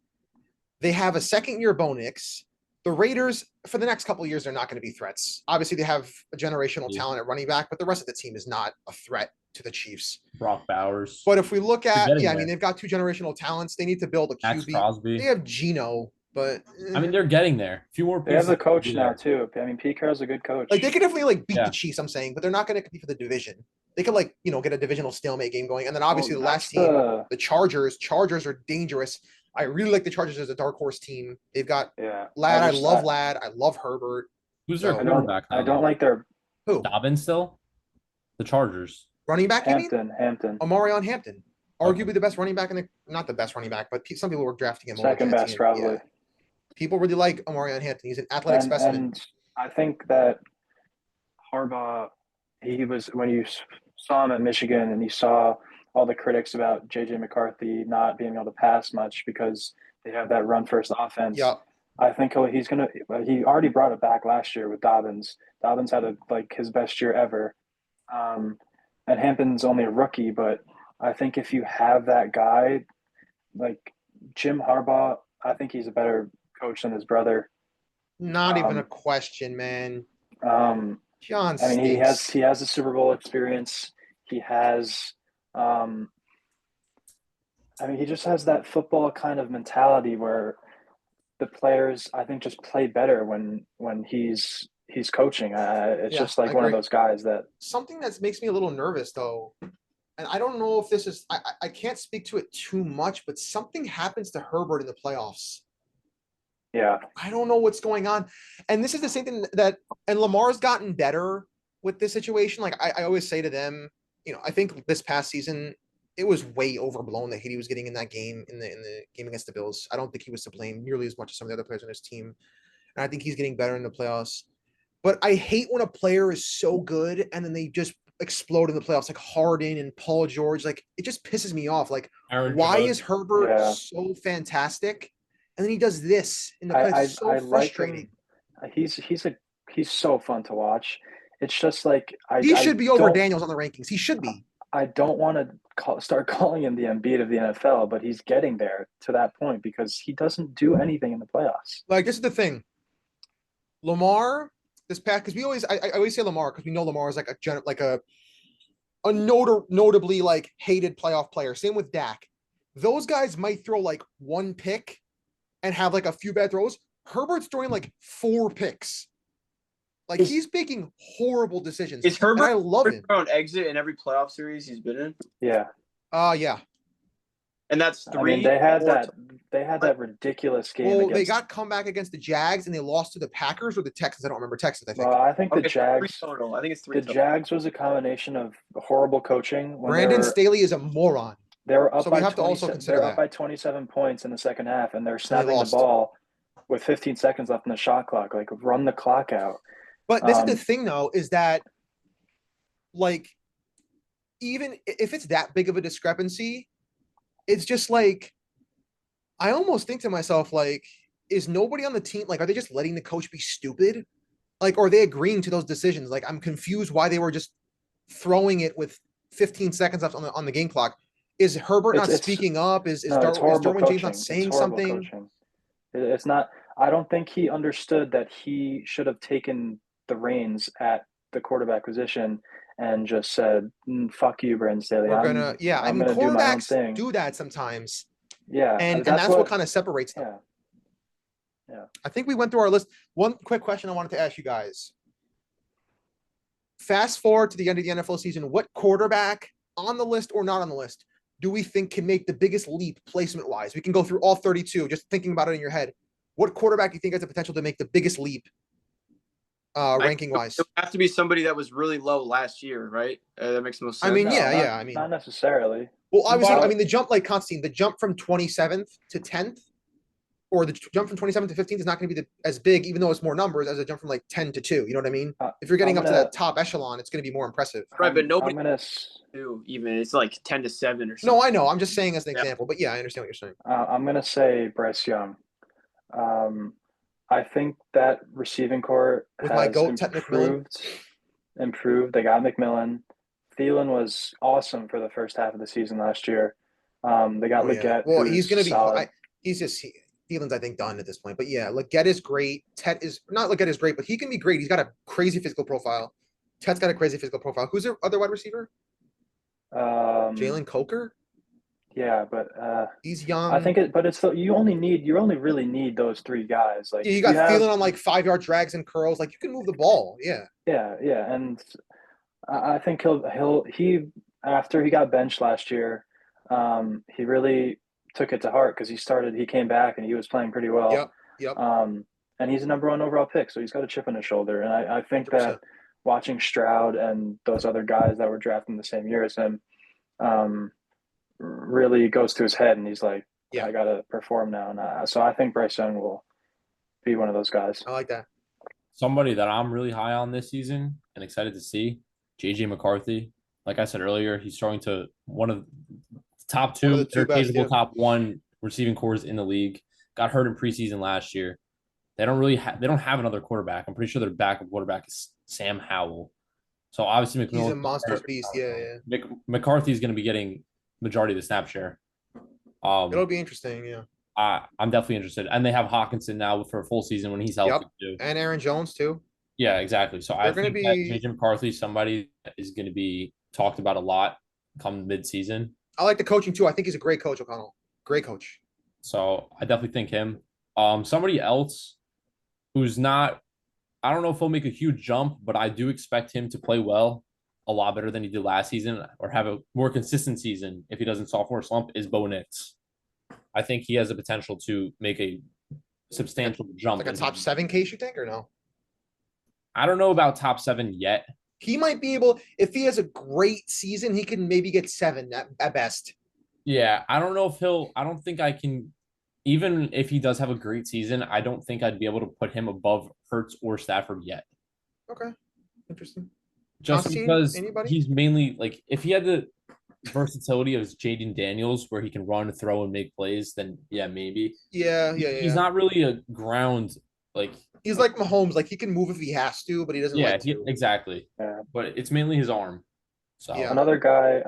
They have a second-year Bo Nix. The Raiders, for the next couple of years, they're not going to be threats. Obviously, they have a generational talent at running back, but the rest of the team is not a threat to the Chiefs. Brock Bowers. But if we look at, I mean, they've got 2 generational talents. They need to build a QB. Max Crosby. They have Geno, but I mean, they're getting there. A few more pieces. They have the coach now too. I mean, Pete Carroll's a good coach. Like they could definitely beat the Chiefs. I'm saying, but they're not going to compete for the division. They could get a divisional stalemate game going, and then obviously the last team, the Chargers. Chargers are dangerous. I really like the Chargers as a dark horse team. They've got Ladd. I love Ladd. I love Herbert. Who's their quarterback? I don't like their Dobbins still. The Chargers running back. Hampton. Omarion Hampton, arguably the best running back not the best running back, but some people were drafting him. Second best, probably. Yeah. People really like Omarion Hampton. He's an athletic specimen. And I think that Harbaugh, when you saw him at Michigan and you saw all the critics about J.J. McCarthy not being able to pass much because they have that run-first offense. Yeah. I think he already brought it back last year with Dobbins. Dobbins had his best year ever. and Hampton's only a rookie, but I think if you have that guy like Jim Harbaugh, I think he's a better coach than his brother. Not even a question, man. John I mean, stinks. he has the Super Bowl experience. He has, I mean, he just has that football kind of mentality where the players, I think, just play better when he's coaching. It's Yeah, just like I one of agree. those guys that Something that makes me a little nervous, though, and I don't know if this is, I can't speak to it too much, but something happens to Herbert in the playoffs. yeah. I don't know what's going on. And this is the same thing that, and Lamar's gotten better with this situation. Like I always say to them, you know, I think this past season, it was way overblown the hit he was getting in that game, in the game against the Bills. I don't think he was to blame nearly as much as some of the other players on his team. And I think he's getting better in the playoffs. But I hate when a player is so good and then they just explode in the playoffs, like Harden and Paul George. Like it just pisses me off. Like, Aaron why Judge. is Herbert Yeah. so fantastic? And then he does this in the I playoffs. It's so like frustrating. him. He's so fun to watch. It's just like He I should be over don't Daniels on the rankings. He should be. I don't want to start calling him the Embiid of the NFL, but he's getting there to that point because he doesn't do anything in the playoffs. Like this is the thing. Lamar, this past because we always I always say Lamar because we know Lamar is like a notably like hated playoff player. Same with Dak. Those guys might throw like one pick and have like a few bad throws. Herbert's throwing like 4 picks. Like he's making horrible decisions. Is Herbert and I love him. on exit in every playoff series he's been in? Yeah. Yeah. And that's 3. I mean, they had that ridiculous game. Well, they got comeback against the Jags and they lost to the Packers or the Texans. I don't remember Texans. I think. I think the Jags. I think it's 3 The Jags was a combination of horrible coaching. Brandon Staley is a moron. They were up so by we have to also consider up by 27 points in the second half, and they're snapping the ball with 15 seconds left in the shot clock. Like, run the clock out. But this is the thing, though, is that, like, even if it's that big of a discrepancy, it's just like, I almost think to myself, like, is nobody on the team, like, are they just letting the coach be stupid? Like, or are they agreeing to those decisions? Like, I'm confused why they were just throwing it with 15 seconds left on the game clock. Is Herbert not speaking up? Is Derwin James not saying something? Coaching. It's not. I don't think he understood that he should have taken the reins at the quarterback position and just said, "Fuck you, Brandon Staley." I mean, quarterbacks do that sometimes. Yeah, and that's what kind of separates them. Yeah. I think we went through our list. One quick question I wanted to ask you guys. Fast forward to the end of the NFL season, what quarterback on the list or not on the list do we think can make the biggest leap placement-wise? We can go through all 32, just thinking about it in your head. What quarterback do you think has the potential to make the biggest leap ranking-wise? It would have to be somebody that was really low last year, right? That makes the most sense. I mean, I mean, not necessarily. Well, I mean, the jump, like Constantine, the jump from 27th to 10th, or the jump from 27th to 15th is not going to be as big, even though it's more numbers, as a jump from like 10 to 2. You know what I mean? If you're getting up to that top echelon, it's going to be more impressive. Right, but nobody even it's like 10 to 7 or something. No, I know. I'm just saying as an example, but yeah, I understand what you're saying. I'm going to say Bryce Young. I think that receiving core with my goat, improved. They got McMillan. Thielen was awesome for the first half of the season last year. They got Leggett. Well, he's going to be. Thielen's, I think, done at this point. But yeah, Leggett is great. Leggett is great, but he can be great. He's got a crazy physical profile. Ted's got a crazy physical profile. Who's their other wide receiver? Jalen Coker. Yeah, but he's young. I think you only really need those 3 guys. Like you got Thielen on like 5-yard drags and curls. Like you can move the ball. Yeah. Yeah, and I think he after he got benched last year, he really took it to heart because he came back and he was playing pretty well. Yep. And he's a number 1 overall pick, so he's got a chip on his shoulder. And I think 100%. That watching Stroud and those other guys that were drafted in the same year as him, really goes to his head, and he's like, I got to perform now. And so I think Bryce Young will be one of those guys. I like that. Somebody that I'm really high on this season and excited to see, JJ McCarthy. Like I said earlier, he's throwing to one of the top 2, capable top 1 receiving cores in the league. Got hurt in preseason last year. They don't have another quarterback. I'm pretty sure their backup quarterback is Sam Howell. So obviously He's a monstrous beast. Yeah. McCarthy's going to be getting majority of the snap share. It'll be interesting. Yeah. I'm definitely interested, and they have Hawkinson now for a full season when he's healthy too. And Aaron Jones too. Yeah, exactly. So I think that JJ McCarthy is somebody that is going to be talked about a lot come mid-season. I like the coaching too. I think he's a great coach, O'Connell. Great coach. So I definitely think him. Somebody else who's not, I don't know if he'll make a huge jump, but I do expect him to play well, a lot better than he did last season, or have a more consistent season if he doesn't sophomore slump, is Bo Nix. I think he has the potential to make a substantial jump. Like a top 7 case, you think, or no? I don't know about top 7 yet. He might be able, if he has a great season, he can maybe get 7 at best. Yeah, I don't know if I don't think I can, even if he does have a great season, I don't think I'd be able to put him above Hurts or Stafford yet. Okay. Interesting. Just because he's mainly like, if he had the versatility of Jaden Daniels where he can run, throw, and make plays, then yeah, maybe. Yeah. He's not really a ground, like. He's like Mahomes, like he can move if he has to, but he doesn't like to. Exactly. Yeah. But it's mainly his arm. So another guy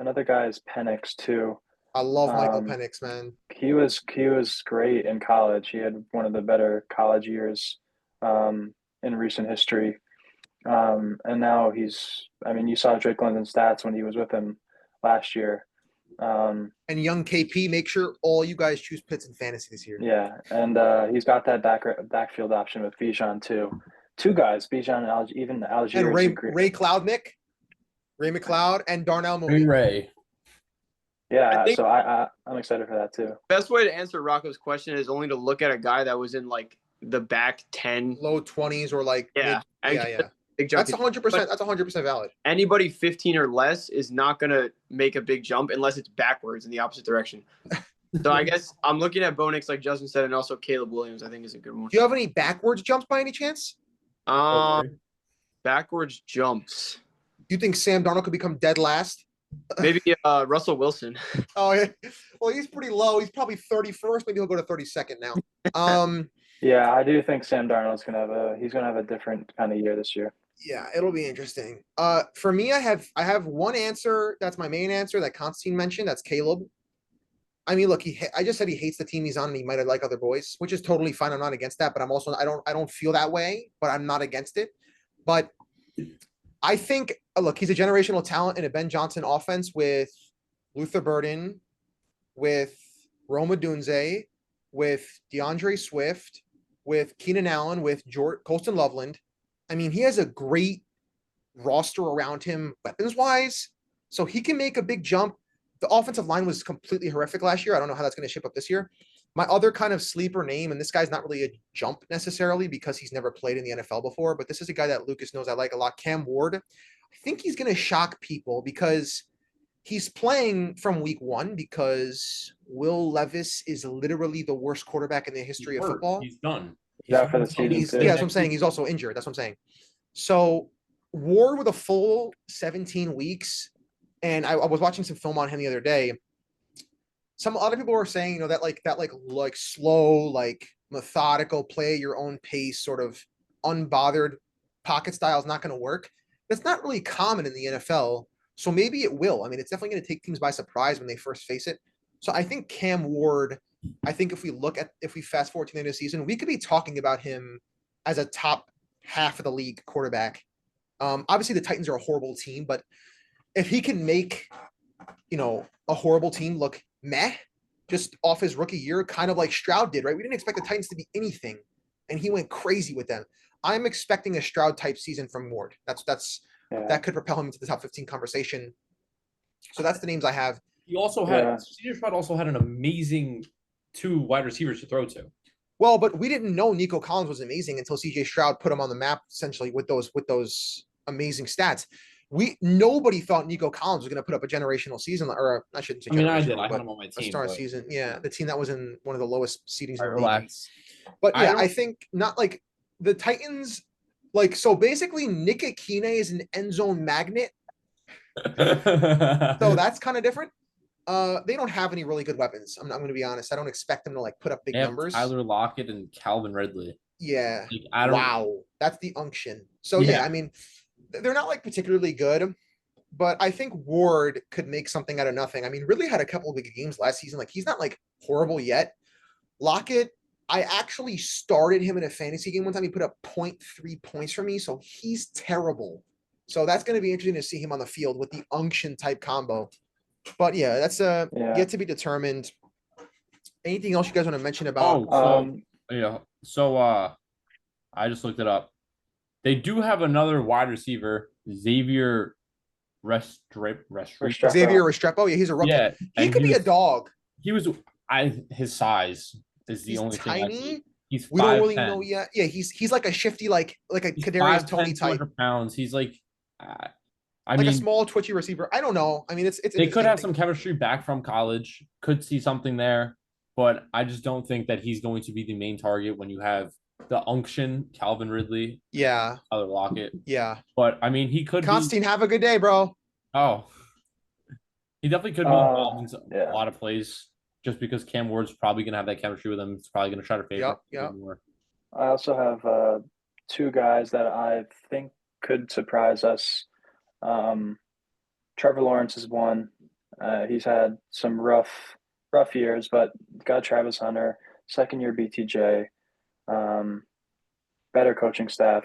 is Penix too. I love Michael Penix, man. He was great in college. He had one of the better college years in recent history. And now you saw Drake London's stats when he was with him last year. And young KP, make sure all you guys choose Pitts in fantasy this year. Yeah, and he's got that backfield option with Bijan too. 2 guys, Bijan and even Algier. And Ray McLeod, and Darnell Mooney. Ray. Yeah, so I'm excited for that too. Best way to answer Rocco's question is only to look at a guy that was in like the back 10, low 20s, or like yeah. That's 100%. That's 100% valid. Anybody 15 or less is not gonna make a big jump unless it's backwards in the opposite direction. So I guess I'm looking at Bo Nix, like Justin said, and also Caleb Williams. I think is a good one. Do you have any backwards jumps by any chance? Backwards jumps. Do you think Sam Darnold could become dead last? Maybe Russell Wilson. Oh yeah. Well, he's pretty low. He's probably 31st. Maybe he'll go to 32nd now. Yeah, I do think Sam Darnold's gonna have a different kind of year this year. Yeah, it'll be interesting. For me, I have one answer. That's my main answer that Constantine mentioned. That's Caleb. I mean, look, I just said he hates the team he's on, and he might have like other boys, which is totally fine. I'm not against that, but I don't feel that way, but I'm not against it. But I think, look, he's a generational talent in a Ben Johnson offense with Luther Burden, with Rome Odunze, with DeAndre Swift, with Keenan Allen, with Colston Loveland. I mean, he has a great roster around him weapons-wise, so he can make a big jump. The offensive line was completely horrific last year. I don't know how that's going to shape up this year. My other kind of sleeper name, and this guy's not really a jump necessarily because he's never played in the NFL before, but this is a guy that Lucas knows I like a lot, Cam Ward. I think he's going to shock people because he's playing from week 1 because Will Levis is literally the worst quarterback in the history of football. He's done. Yeah, for the season. Yeah, that's what I'm saying. He's also injured. That's what I'm saying. So Ward with a full 17 weeks, and I was watching some film on him the other day. A lot of people were saying, that slow, like methodical, play at your own pace, sort of unbothered pocket style is not going to work. That's not really common in the NFL. So maybe it will. I mean, it's definitely going to take teams by surprise when they first face it. So I think Cam Ward, if we fast forward to the end of the season, we could be talking about him as a top half of the league quarterback. Obviously the Titans are a horrible team, but if he can make, a horrible team look meh, just off his rookie year, kind of like Stroud did, right? We didn't expect the Titans to be anything, and he went crazy with them. I'm expecting a Stroud type season from Ward. That could propel him into the top 15 conversation. So that's the names I have. He also had CJ Stroud also had an amazing 2 wide receivers to throw to. Well, but we didn't know Nico Collins was amazing until CJ Stroud put him on the map essentially with those amazing stats. Nobody thought Nico Collins was going to put up a generational season, or I shouldn't say. I did. I had him on my team. A star season, yeah, the team that was in one of the lowest seedings. Relax. But yeah, I think not like the Titans. Like, so basically, Nick Akine is an end zone magnet. So that's kind of different. They don't have any really good weapons. I'm going to be honest. I don't expect them to like put up big numbers. Tyler Lockett and Calvin Ridley. Yeah. Wow. That's the unction. So yeah, I mean, they're not like particularly good, but I think Ward could make something out of nothing. I mean, Ridley had a couple of big games last season. Like he's not like horrible yet. Lockett, I actually started him in a fantasy game one time. He put up 0.3 points for me, so he's terrible. So that's going to be interesting to see him on the field with the unction type combo. But yeah, that's yet to be determined. Anything else you guys want to mention about? I just looked it up. They do have another wide receiver, Xavier Restrepo. Xavier Restrepo. Yeah, he's a rookie. Yeah, he could be a dog. His size is the only tiny. thing. He's we don't really know yet. Yeah, he's like a shifty, like a Kadarius Toney type. 200 pounds. He's like, I mean, a small twitchy receiver. I don't know. I mean, it's they could have some chemistry back from college. Could see something there, but I just don't think that he's going to be the main target when you have the unction, Calvin Ridley. Yeah. Tyler Lockett. Yeah. But I mean, he could. Constantine, have a good day, bro. Oh, he definitely could be involved in a lot of plays. Just because Cam Ward's probably going to have that chemistry with him, it's probably going to try to favor him more. I also have two guys that I think could surprise us. Trevor Lawrence is one. He's had some rough years, but got Travis Hunter, second-year BTJ, better coaching staff.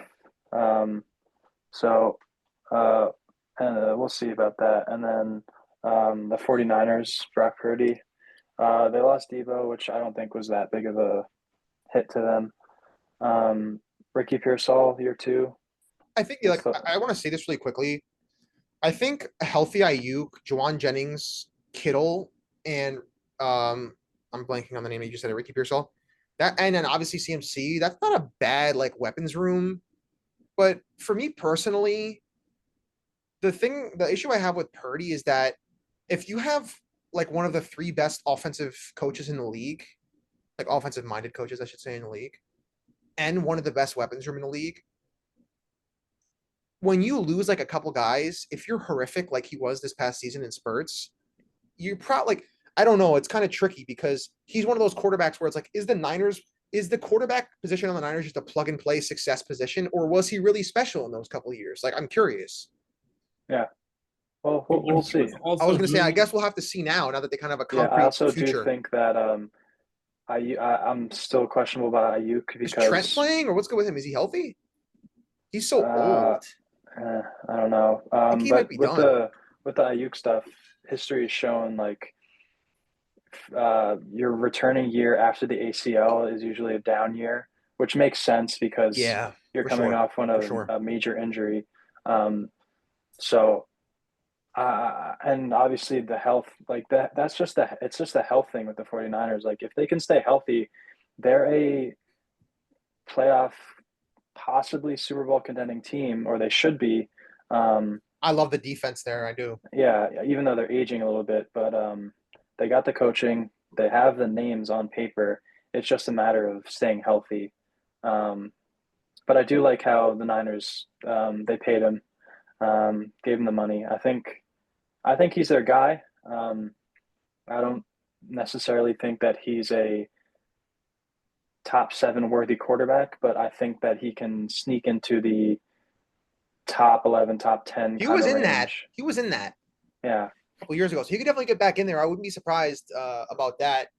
And we'll see about that. And then the 49ers, Brock Purdy. They lost Debo, which I don't think was that big of a hit to them. Ricky Pearsall, year 2. I think I want to say this really quickly. I think a healthy Ayuk, Juwan Jennings, Kittle, and I'm blanking on the name you just said, Ricky Pearsall. And then obviously CMC. That's not a bad like weapons room, but for me personally, the issue I have with Purdy is that if you have like one of the 3 best offensive coaches in the league, like offensive minded coaches, I should say, in the league, and one of the best weapons room in the league, when you lose like a couple guys, if you're horrific like he was this past season in spurts, you probably I don't know. It's kind of tricky because he's one of those quarterbacks where it's like, is the quarterback position on the Niners just a plug and play success position, or was he really special in those couple of years? Like, I'm curious. Yeah. Well, we'll see. I was going to say, I guess we'll have to see now that they kind of have a concrete I also future. do think that I'm still questionable about Ayuk because is Trent playing, or what's good with him? Is he healthy? He's so old. I don't know. I think he might be done. With the Ayuk stuff, history has shown like your returning year after the ACL is usually a down year, which makes sense because you're coming off a major injury. And obviously the health, like it's just a health thing with the 49ers. Like if they can stay healthy, they're a playoff, possibly Super Bowl contending team, or they should be. I love the defense there. I do. Yeah. Even though they're aging a little bit, but they got the coaching, they have the names on paper. It's just a matter of staying healthy. But I do like how the Niners, they paid him, gave him the money. I think he's their guy. I don't necessarily think that he's a top 7 worthy quarterback, but I think that he can sneak into the top 11, top 10. He was in that. He was in that. Yeah. A couple years ago. So he could definitely get back in there. I wouldn't be surprised about that.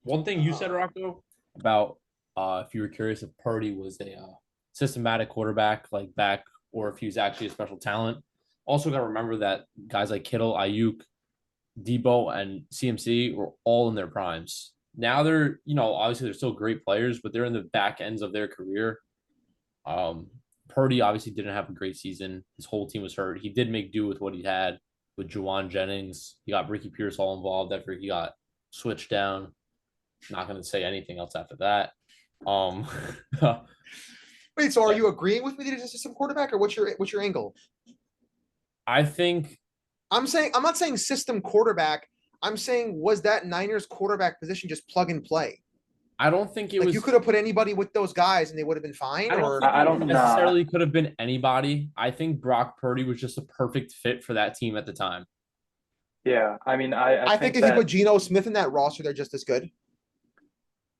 One thing you said, Rocco, about if you were curious if Purdy was a systematic quarterback like back, or if he was actually a special talent. Also got to remember that guys like Kittle, Ayuk, Debo, and CMC were all in their primes. Now they're, obviously they're still great players, but they're in the back ends of their career. Purdy obviously didn't have a great season. His whole team was hurt. He did make do with what he had with Juwan Jennings. He got Ricky Pearsall involved after he got switched down. Not going to say anything else after that. Wait, so are you agreeing with me that he's a system quarterback, or what's your angle? I think I'm not saying system quarterback. I'm saying, was that Niners quarterback position just plug and play? I don't think it was. You could have put anybody with those guys and they would have been fine. I don't necessarily could have been anybody. I think Brock Purdy was just a perfect fit for that team at the time. Yeah, I mean, I think if you put Geno Smith in that roster, they're just as good.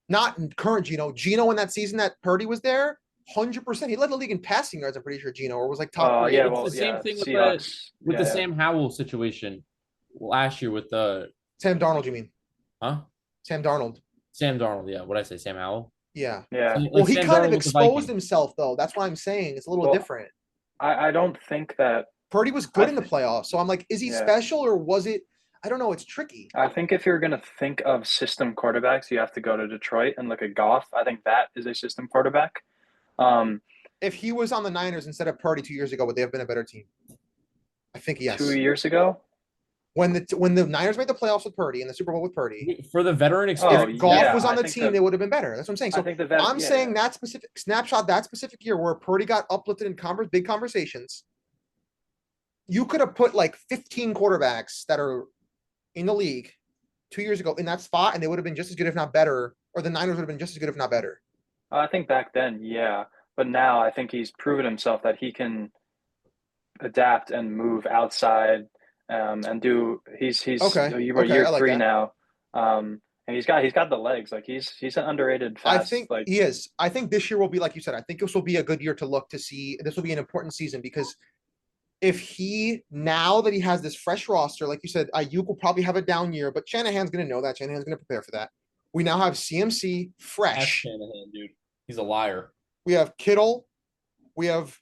Not current Geno in that season that Purdy was there, 100%. He led the league in passing yards, I'm pretty sure, Gino, or was like top 3. Yeah, It's well, the same yeah, thing with Seahawks. the Sam Howell situation last year with the Sam Darnold, you mean? huh? Sam Darnold. Sam Darnold, yeah. What did I say? Sam Howell? Yeah. Yeah. Like Well, he Sam kind of Darnold with the exposed Vikings. himself, though. That's why I'm saying it's a little Well, different. I don't think that. Purdy was good in the playoffs, so I'm like, is he Yeah. special or was it? I don't know. It's tricky. I think if you're gonna think of system quarterbacks, you have to go to Detroit and look at Goff. I think that is a system quarterback. If he was on the Niners instead of Purdy 2 years ago, would they have been a better team? I think yes. 2 years ago, When the Niners made the playoffs with Purdy and the Super Bowl with Purdy, For the veteran if experience, Goff yeah, was on I the think team, they would have been better. That's what I'm saying. I So think I'm saying that specific snapshot, that specific year where Purdy got uplifted in big conversations, you could have put like 15 quarterbacks that are in the league 2 years ago in that spot, and they would have been just as good, if not better, or the Niners would have been just as good, if not better. I think back then, yeah, but now I think he's proven himself that he can adapt and move outside, and do. He's Okay, year I like 3 that. now, and he's got the legs. Like he's an underrated fast. I think like he is. I think this year will be, like you said, I think this will be a good year to look to see. This will be an important season because if he, now that he has this fresh roster, like you said, Ayuk will probably have a down year, but Shanahan's going to know that. Shanahan's going to prepare for that. We now have CMC Ask fresh. Shanahan, dude. He's a liar. We have Kittle. We have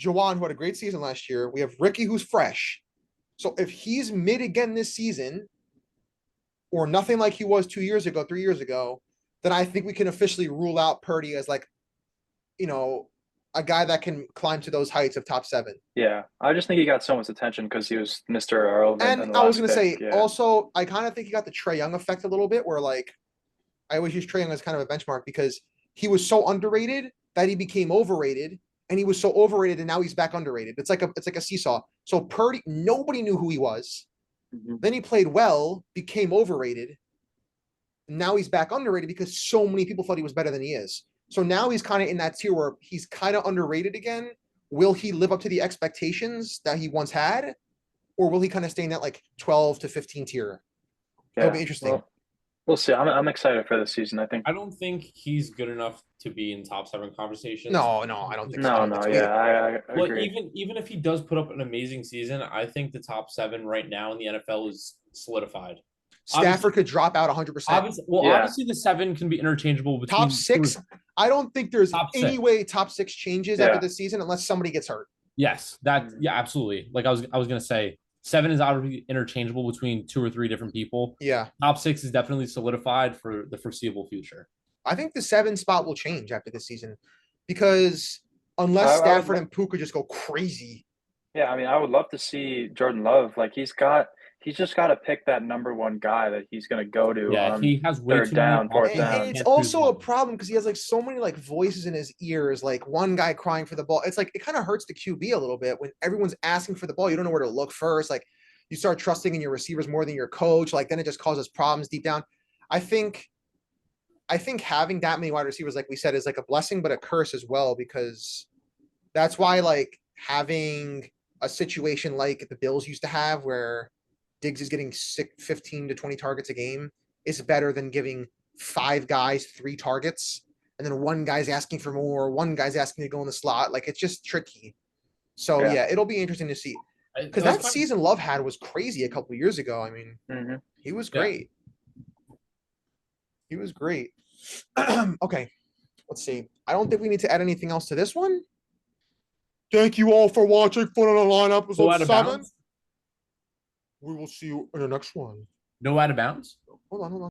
Jawan, who had a great season last year. We have Ricky, who's fresh. So if he's mid again this season, or nothing like he was 2 years ago, 3 years ago, then I think we can officially rule out Purdy as like, a guy that can climb to those heights of top 7. Yeah, I just think he got so much attention because he was Mr. Irrelevant. And I was going to say, also, I kind of think he got the Trae Young effect a little bit, where like, I always use Trae Young as kind of a benchmark because he was so underrated that he became overrated, and he was so overrated and now he's back underrated. It's like a seesaw. So Purdy, nobody knew who he was. Mm-hmm. Then he played well, became overrated. And now he's back underrated because so many people thought he was better than he is. So now he's kind of in that tier where he's kind of underrated again. Will he live up to the expectations that he once had? Or will he kind of stay in that like 12 to 15 tier? That'll be interesting. Well, we'll see. I'm excited for this season. I don't think he's good enough to be in top 7 conversations. No, I don't think so. I But agree. even if he does put up an amazing season, I think the top 7 right now in the NFL is solidified. Stafford could drop out 100%. Obviously the 7 can be interchangeable between top 6. I don't think there's any way top 6 changes after this season unless somebody gets hurt. Yes, absolutely. Like I was gonna say, 7 is obviously interchangeable between 2 or 3 different people. Yeah. Top 6 is definitely solidified for the foreseeable future. I think the 7 spot will change after this season because unless Stafford and Puka just go crazy. Yeah, I mean, I would love to see Jordan Love. Like he's just got to pick that number 1 guy that he's going to go to. Yeah, he has way third down, fourth down. And it's also a problem because he has like so many like voices in his ears, like one guy crying for the ball. It's like it kind of hurts the QB a little bit when everyone's asking for the ball. You don't know where to look first. Like you start trusting in your receivers more than your coach. Like then it just causes problems deep down. I think having that many wide receivers, like we said, is like a blessing but a curse as well, because that's why like having a situation like the Bills used to have where Diggs is getting 15 to 20 targets a game is better than giving 5 guys 3 targets and then one guy's asking for more, one guy's asking to go in the slot. Like it's just tricky. So yeah it'll be interesting to see. Because that season Love had was crazy a couple years ago. I mean, he was great. He was great. Okay, let's see. I don't think we need to add anything else to this one. Thank you all for watching Fun on the Line episode 7. We will see you in the next one. No out of bounds? Hold on.